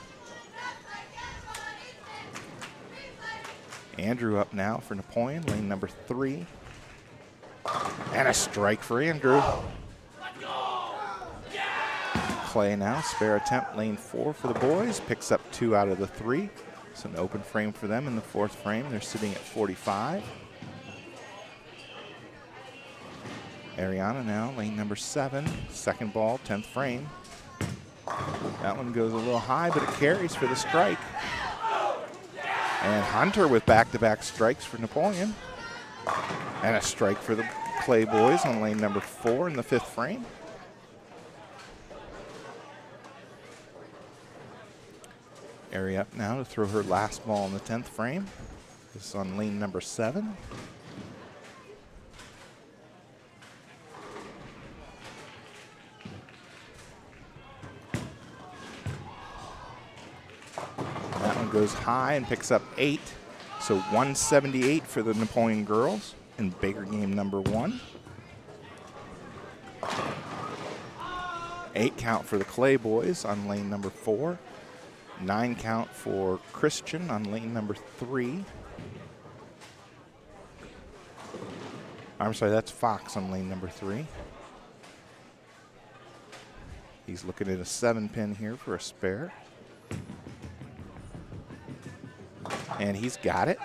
Andrew up now for Napoleon, lane number 3. And a strike for Andrew. Clay now, spare attempt, lane 4 for the boys, picks up 2 out of the 3. So an open frame for them in the 4th frame. They're sitting at 45. Ariana now, lane number 7, second ball, 10th frame. That one goes a little high, but it carries for the strike. And Hunter with back-to-back strikes for Napoleon. And a strike for the Clay boys on lane number 4 in the 5th frame. Ari up now to throw her last ball in the 10th frame. This is on lane number 7. That one goes high and picks up 8. So 178 for the Napoleon girls in Baker game number 1. 8 count for the Clay boys on lane number 4. 9 count for Christian on lane number 3. I'm sorry, that's Fox on lane number 3. He's looking at a 7-pin here for a spare. And he's got it.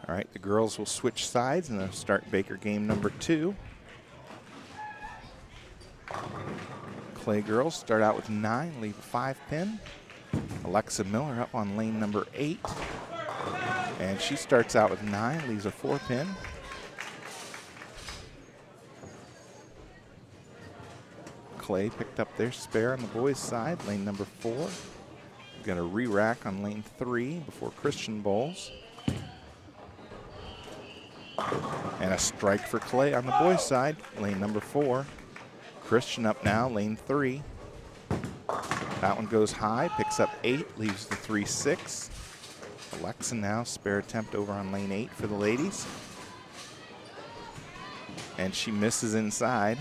All right, the girls will switch sides and they'll start Baker game number 2. Clay girls start out with 9, leave a 5-pin. Alexa Miller up on lane number 8. And she starts out with 9, leaves a 4-pin. Clay picked up their spare on the boys' side, lane number 4. Got a re-rack on lane 3 before Christian bowls. And a strike for Clay on the boys' side, lane number 4. Christian up now, lane 3. That one goes high, picks up 8, leaves the 3-6. Alexa now, spare attempt over on lane 8 for the ladies. And she misses inside.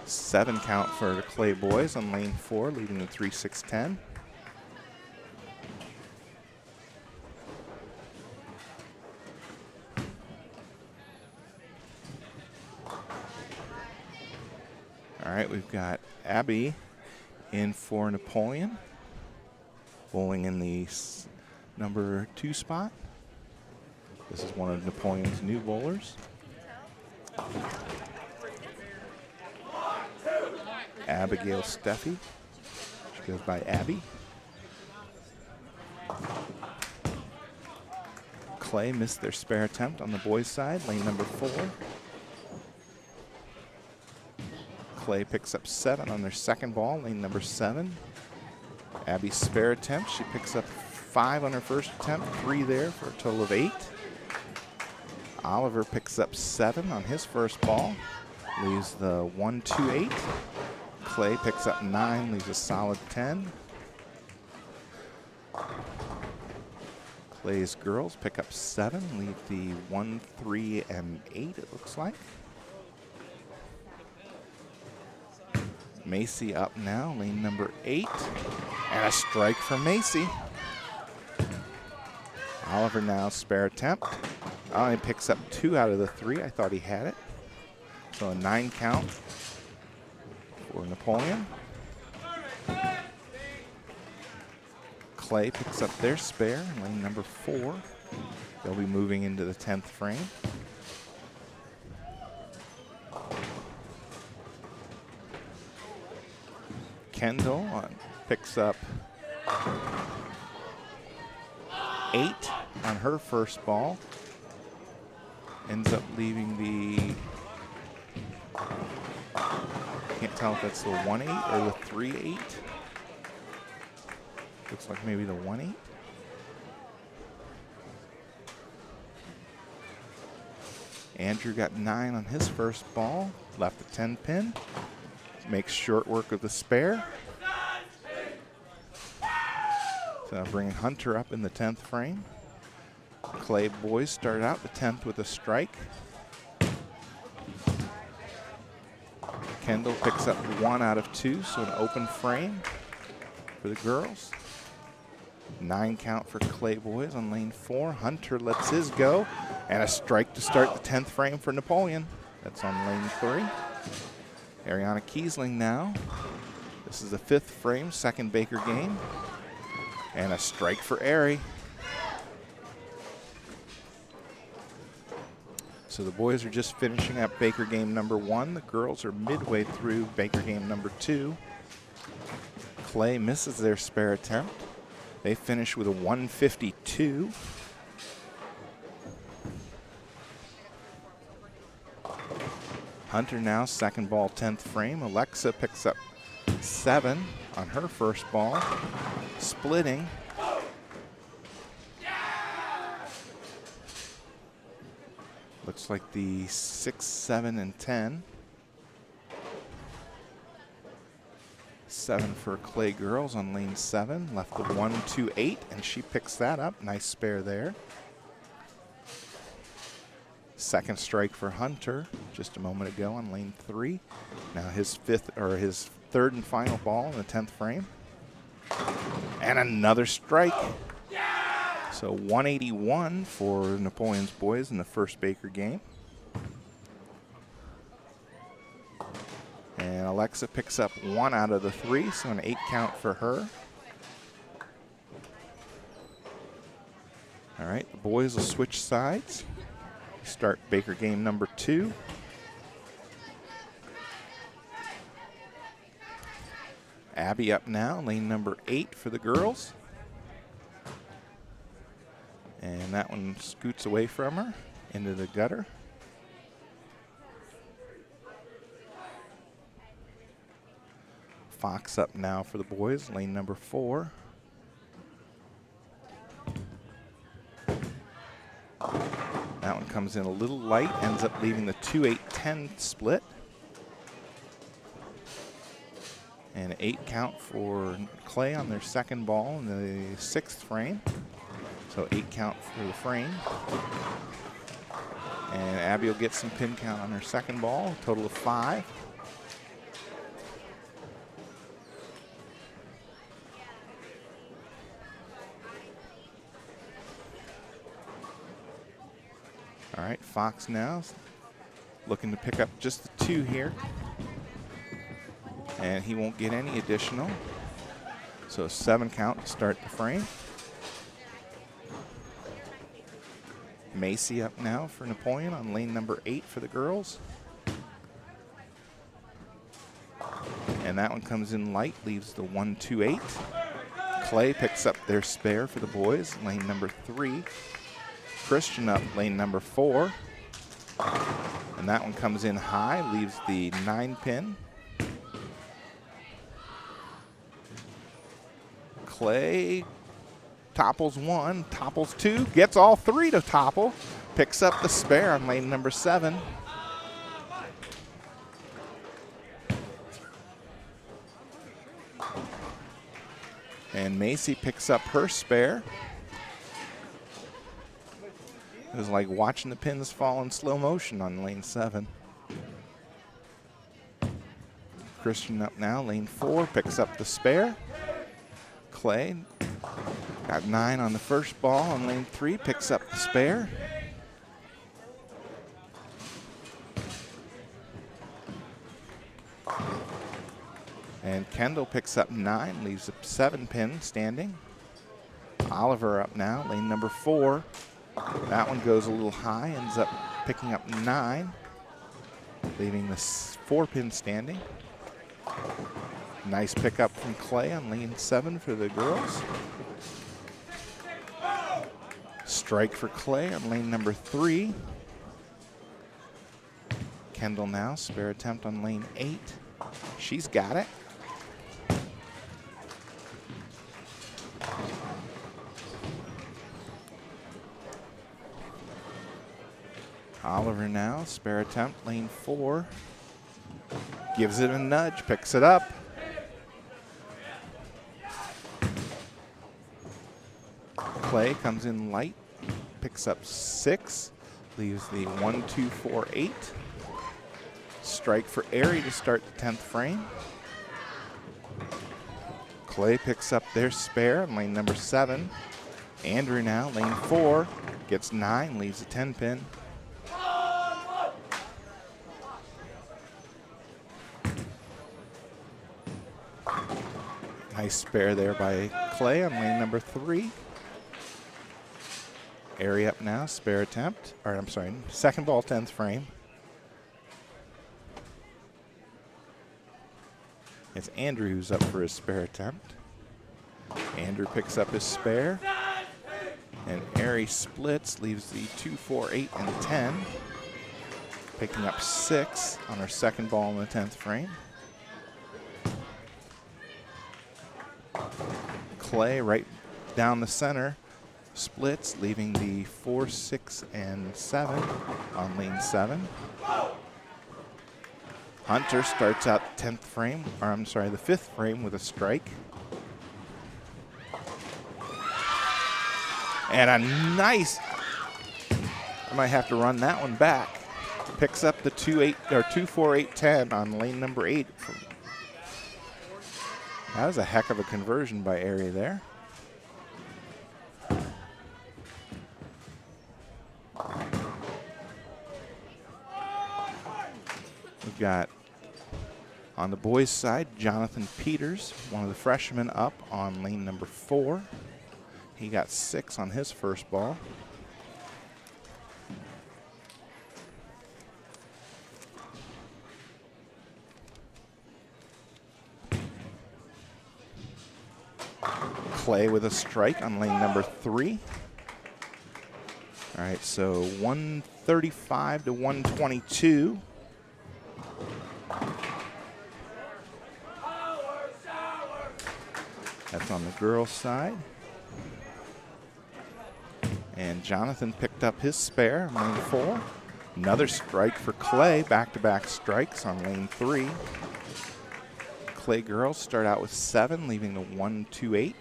Seven count for the Clay boys on lane 4, leaving the 3-6-10. All right, we've got Abby in for Napoleon, bowling in the number 2 spot. This is one of Napoleon's new bowlers. Abigail Steffi. She goes by Abby. Clay missed their spare attempt on the boys' side, lane number 4. Clay picks up 7 on their second ball, lane number 7. Abby's spare attempt, she picks up 5 on her first attempt, 3 there for a total of 8. Oliver picks up 7 on his first ball, leaves the 1-2-8. Clay picks up 9, leaves a solid 10. Clay's girls pick up 7, leave the 1, 3, and 8, it looks like. Macy up now, lane number 8. And a strike from Macy. Oliver now, spare attempt. Oh, he picks up 2 out of the 3. I thought he had it. So a 9 count for Napoleon. Clay picks up their spare, lane number 4. They'll be moving into the 10th frame. Kendall picks up 8 on her first ball. Ends up leaving the, can't tell if that's the 1-8 or the 3-8. Looks like maybe the 1-8. Andrew got 9 on his first ball, left a 10-pin. Makes short work of the spare. So bringing Hunter up in the 10th frame. Clay boys start out the 10th with a strike. Kendall picks up 1 out of 2, so an open frame. for the girls. 9 count for Clay boys on lane 4. Hunter lets his go, and a strike to start the 10th frame for Napoleon. That's on lane 3. Ariana Kiesling now. This is the 5th frame, second Baker game. And a strike for Ari. So the boys are just finishing up Baker game number 1. The girls are midway through Baker game number 2. Clay misses their spare attempt. They finish with a 152. Hunter now, second ball, 10th frame. Alexa picks up 7 on her first ball. Splitting. Looks like the 6, 7, and 10. 7 for Clay girls on lane 7. Left the 1, 2, 8, and she picks that up. Nice spare there. Second strike for Hunter just a moment ago on lane 3. Now his third and final ball in the 10th frame. And another strike. So 181 for Napoleon's boys in the first Baker game. And Alexa picks up 1 out of the 3, so an 8 count for her. All right, the boys will switch sides. Start Baker game number 2. Abby up now, lane number 8 for the girls. And that one scoots away from her into the gutter. Fox up now for the boys, lane number 4. That one comes in a little light, ends up leaving the 2-8-10 split. And 8 count for Clay on their second ball in the 6th frame. So 8 count for the frame. And Abby will get some pin count on her second ball, a total of 5. All right, Fox now looking to pick up just the 2 here. And he won't get any additional. So 7 count to start the frame. Macy up now for Napoleon on lane number 8 for the girls. And that one comes in light, leaves the 1-2-8. Clay picks up their spare for the boys, lane number 3. Christian up lane number 4. And that one comes in high, leaves the 9 pin. Clay topples 1, topples 2, gets all 3 to topple, picks up the spare on lane number 7. And Macy picks up her spare. It was like watching the pins fall in slow motion on lane 7. Christian up now, lane 4, picks up the spare. Clay got 9 on the first ball on lane 3, picks up the spare. And Kendall picks up 9, leaves a 7 pin standing. Oliver up now, lane number 4. That one goes a little high, ends up picking up 9, leaving the 4 pin standing. Nice pickup from Clay on lane 7 for the girls. Strike for Clay on lane number 3. Kendall now, spare attempt on lane 8. She's got it. Oliver now, spare attempt, lane 4. Gives it a nudge, picks it up. Clay comes in light, picks up 6, leaves the 1, 2, 4, 8. Strike for Ari to start the 10th frame. Clay picks up their spare in lane number 7. Andrew now, lane 4, gets 9, leaves a 10 pin. Nice spare there by Clay on lane number 3. Airy up now, spare attempt, or I'm sorry, second ball, 10th frame. It's Andrew who's up for his spare attempt. Andrew picks up his spare. And Airy splits, leaves the 2, 4, 8, and 10. Picking up 6 on her second ball in the 10th frame. Clay right down the center, splits, leaving the 4, 6, and 7 on lane 7. Hunter starts out 10th frame, or I'm sorry, the 5th frame with a strike. And a nice, I might have to run that one back. Picks up the 2, 8, or 2, 4, 8, 10 on lane number 8. That was a heck of a conversion by Airy there. We've got on the boys' side, Jonathan Peters, one of the freshmen, up on lane number 4. He got 6 on his first ball. Clay with a strike on lane number 3. All right, so 135 to 122. That's on the girls' side. And Jonathan picked up his spare on lane 4. Another strike for Clay, back-to-back strikes on lane 3. Clay girls start out with 7, leaving the 1, 2, 8.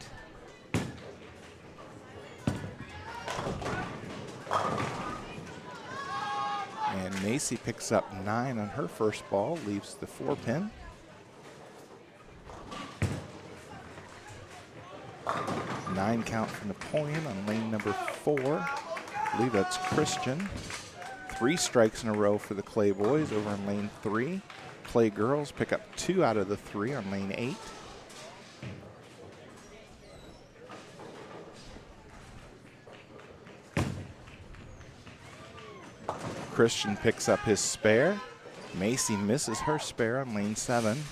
And Macy picks up 9 on her first ball, leaves the 4 pin. Nine count for Napoleon on lane number 4. I believe that's Christian. 3 strikes in a row for the Clay boys over on lane 3. Clay girls pick up 2 out of the 3 on lane 8. Christian picks up his spare. Macy misses her spare on lane 7.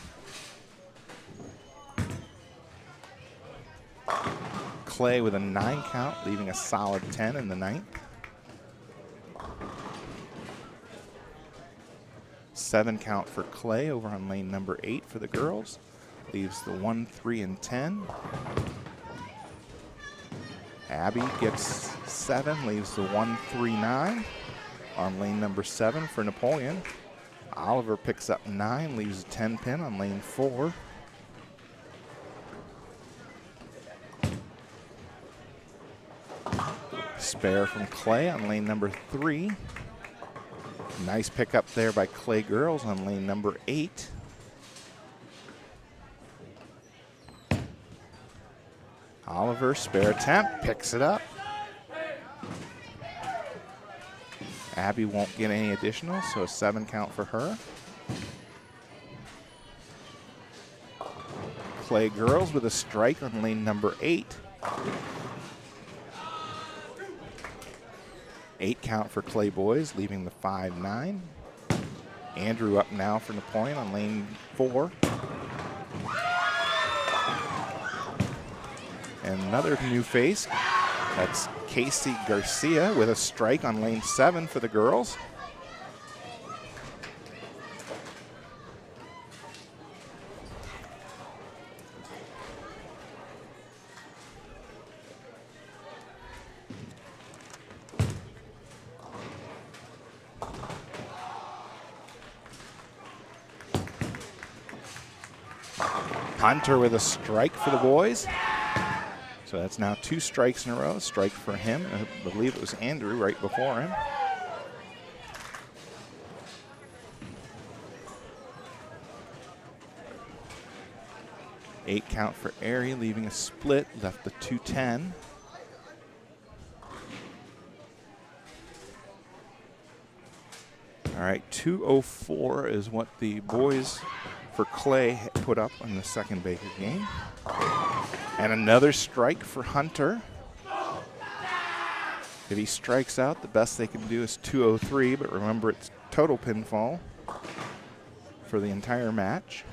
Clay with a 9 count, leaving a solid 10 in the 9th. 7 count for Clay over on lane number 8 for the girls. Leaves the 1, 3, and 10. Abby gets 7, leaves the 1, 3, 9 on lane number 7 for Napoleon. Oliver picks up 9, leaves a 10 pin on lane 4. Spare from Clay on lane number 3. Nice pickup there by Clay girls on lane number 8. Oliver, spare attempt, picks it up. Abby won't get any additional, so a 7 count for her. Clay girls with a strike on lane number 8. 8 count for Clay boys, leaving the 5, 9. Andrew up now for Napoleon on lane 4. And another new face, that's Casey Garcia with a strike on lane 7 for the girls. Hunter with a strike for the boys. So that's now 2 strikes in a row. Strike for him. I believe it was Andrew right before him. 8 count for Airy, leaving a split, left the 2-10. All right, 2:04 is what the boys for Clay put up in the second Baker game. And another strike for Hunter. If he strikes out, the best they can do is 2:03, but remember it's total pinfall for the entire match.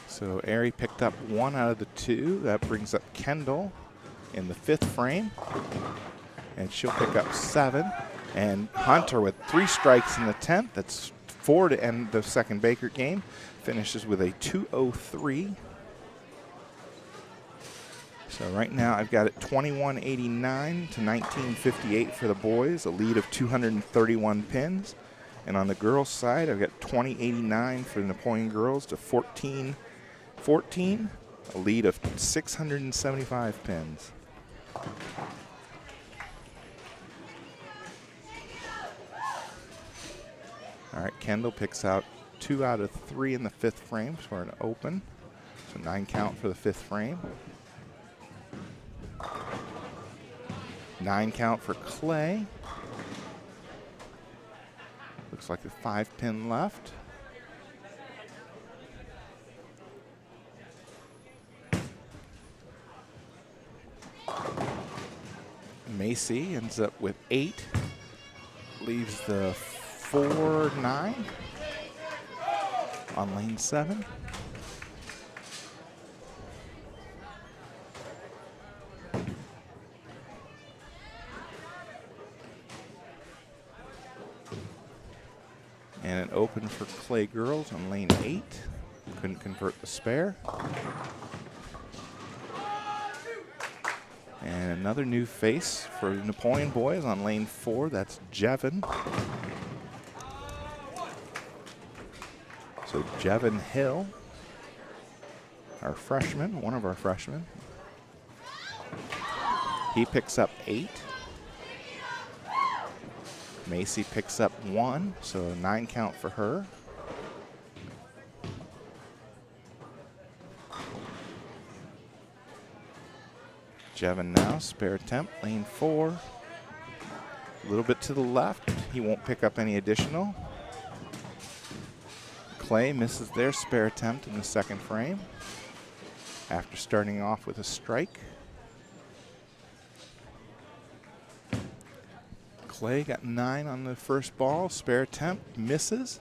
So Airy picked up 1 out of the 2. That brings up Kendall in the 5th frame. And she'll pick up 7. And Hunter with 3 strikes in the 10th. That's 4 to end the second Baker game. Finishes with a 2:03. So right now I've got it 2189 to 1958 for the boys, a lead of 231 pins. And on the girls' side, I've got 2089 for the Napoleon girls to 1414, a lead of 675 pins. All right, Kendall picks out 2 out of 3 in the 5th frame for an open. So 9 count for the 5th frame. 9 count for Clay. Looks like a 5 pin left. Macy ends up with 8. Leaves the 4-9 on lane 7. And an open for Clay girls on lane 8. Couldn't convert the spare. And another new face for the Napoleon boys on lane 4. That's Jevin. So Jevin Hill, our freshman, one of our freshmen. He picks up 8. Macy picks up 1, so a 9 count for her. Jevin now, spare attempt, lane 4. A little bit to the left. He won't pick up any additional. Clay misses their spare attempt in the 2nd frame after starting off with a strike. Clay got 9 on the first ball, spare attempt, misses.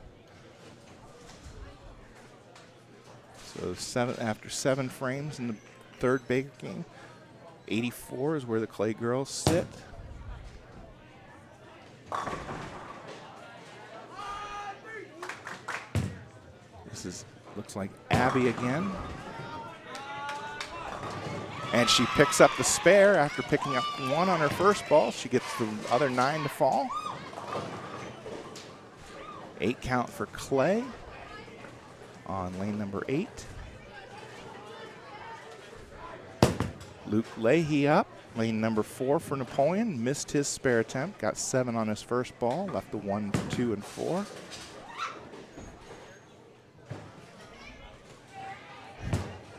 So after 7 frames in the 3rd Baker game, 84 is where the Clay girls sit. Looks like Abby again. And she picks up the spare after picking up 1 on her first ball. She gets the other 9 to fall. 8 count for Clay on lane number 8. Luke Leahy up, lane number 4 for Napoleon. Missed his spare attempt, got 7 on his first ball, left the 1, 2, and 4.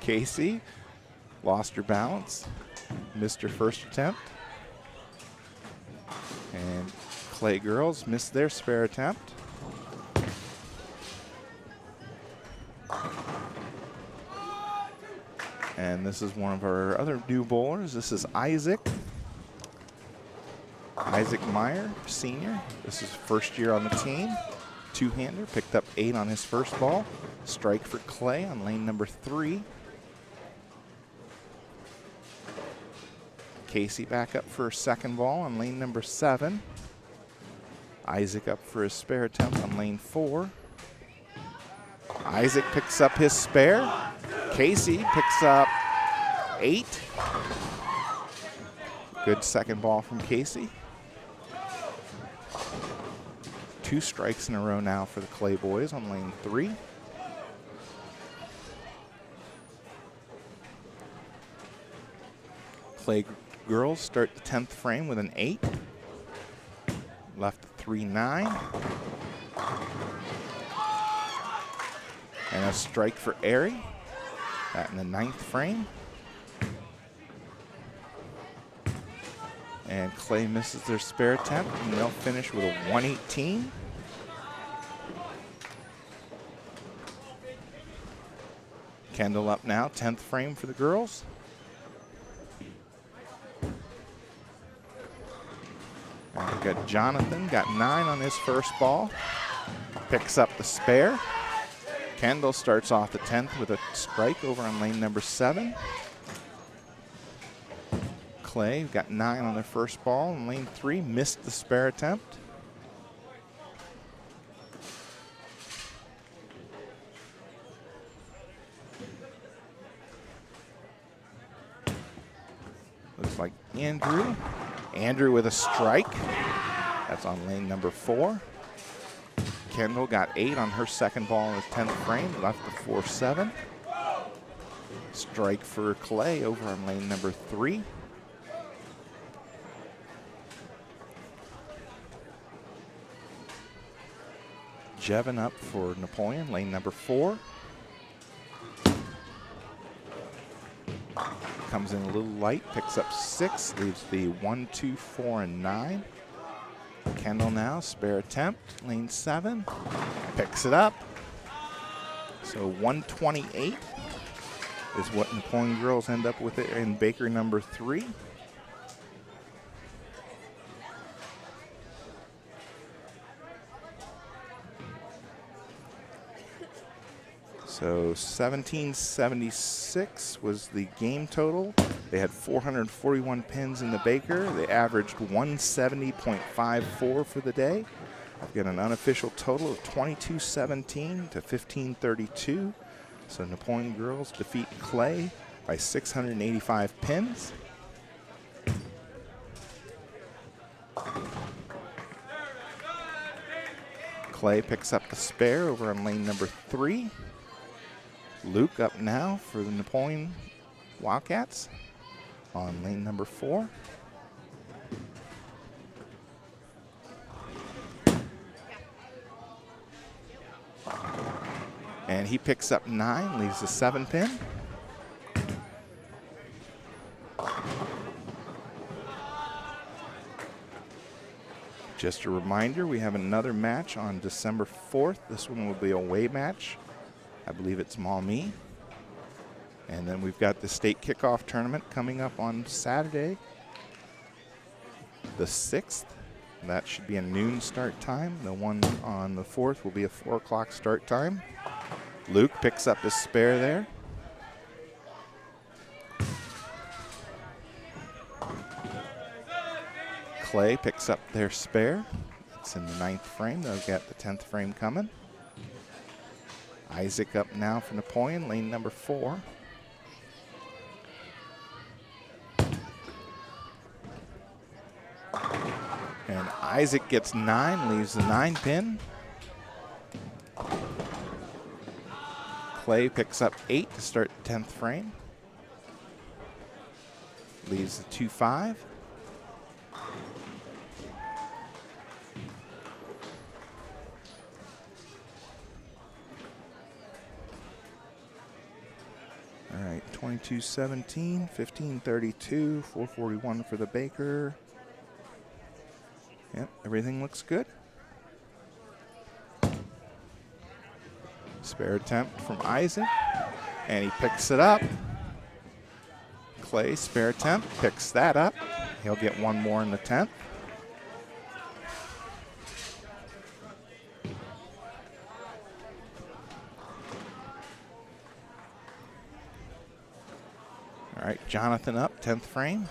Casey lost her balance, missed her first attempt. And Clay girls missed their spare attempt. And this is one of our other new bowlers. This is Isaac Meyer, senior. This is first year on the team. 2-hander, picked up 8 on his first ball. Strike for Clay on lane number 3. Casey back up for her second ball on lane number 7. Isaac up for his spare attempt on lane 4. Isaac picks up his spare. Casey picks up 8. Good second ball from Casey. 2 strikes in a row now for the Clay boys on lane 3. Clay girls start the 10th frame with an 8. Left 3-9. And a strike for Airy. That in the 9th frame. And Clay misses their spare attempt, and they'll finish with a 118. Kendall up now, 10th frame for the girls. And we've got Jonathan, got 9 on his first ball. Picks up the spare. Kendall starts off the 10th with a strike over on lane number 7. Clay got 9 on their first ball in lane 3, missed the spare attempt. Looks like Andrew with a strike. That's on lane number 4. Kendall got 8 on her second ball in the 10th frame, left the 4-7. Strike for Clay over on lane number 3. Jevin up for Napoleon, lane number 4. Comes in a little light, picks up 6, leaves the 1, 2, 4, and 9. Kendall now, spare attempt, lane 7, picks it up. So 128 is what Napoleon girls end up with it in Baker number 3. So 1776 was the game total. They had 441 pins in the Baker. They averaged 170.54 for the day. I've got an unofficial total of 2217 to 1532. So Napoleon girls defeat Clay by 685 pins. Clay picks up the spare over on lane number 3. Luke up now for the Napoleon Wildcats on lane number 4. And he picks up 9, leaves the 7 pin. Just a reminder, we have another match on December 4th. This one will be a away match. I believe it's Maumee. And then we've got the state kickoff tournament coming up on Saturday, the 6th. That should be a noon start time. The one on the 4th will be a 4 o'clock start time. Luke picks up his spare there. Clay picks up their spare. It's in the 9th frame. They'll get the 10th frame coming. Isaac up now for Napoleon, lane number 4. And Isaac gets 9, leaves the 9 pin. Clay picks up 8 to start the 10th frame. Leaves the 2-5. All right, 2217, 1532, 441 for the Baker. Yep, everything looks good. Spare attempt from Isaac, and he picks it up. Clay, spare attempt, picks that up. He'll get one more in the 10th. All right, Jonathan up, 10th frame.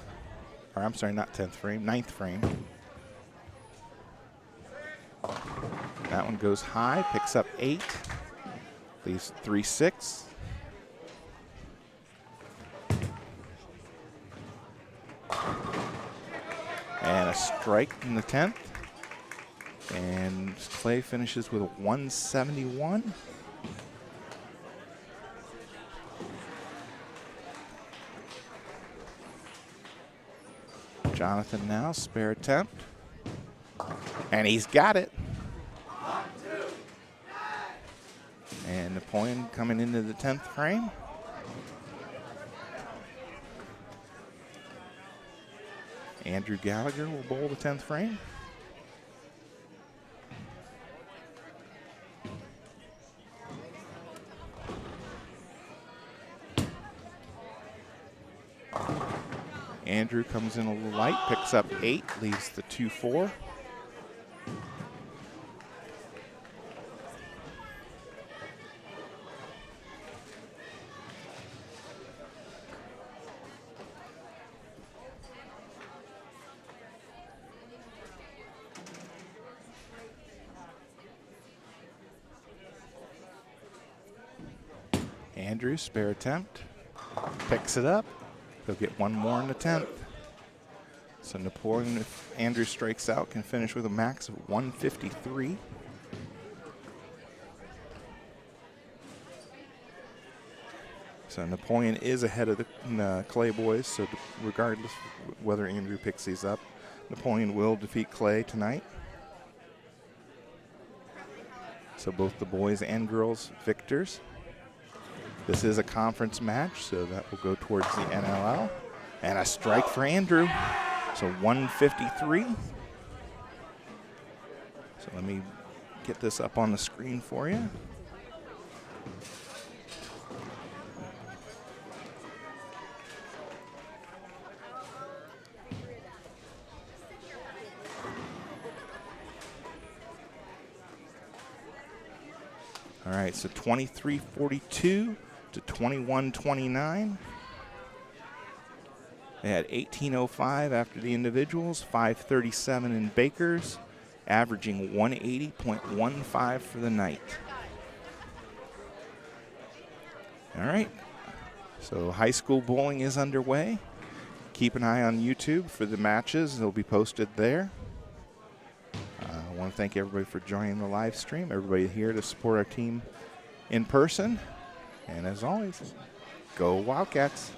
Or I'm sorry, not 10th frame, 9th frame. That one goes high, picks up 8. Leaves 3-6. And a strike in the 10th. And Clay finishes with a 171. Jonathan now, spare attempt. And he's got it. And Napoleon coming into the 10th frame. Andrew Gallagher will bowl the 10th frame. Andrew comes in a little light, picks up 8, leaves the 2-4. Andrew, spare attempt, picks it up. He'll get one more in the 10th. So Napoleon, if Andrew strikes out, can finish with a max of 153. So Napoleon is ahead of the Clay boys, so regardless whether Andrew picks these up, Napoleon will defeat Clay tonight. So both the boys and girls victors. This is a conference match, so that will go towards the NLL. And a strike for Andrew. So 153. So let me get this up on the screen for you. All right, so 23-42 to 21-29. They had 18:05 after the individuals, 5:37 in Bakers, averaging 180.15 for the night. All right, so high school bowling is underway. Keep an eye on YouTube for the matches. They'll be posted there. I want to thank everybody for joining the live stream, everybody here to support our team in person. And as always, go Wildcats.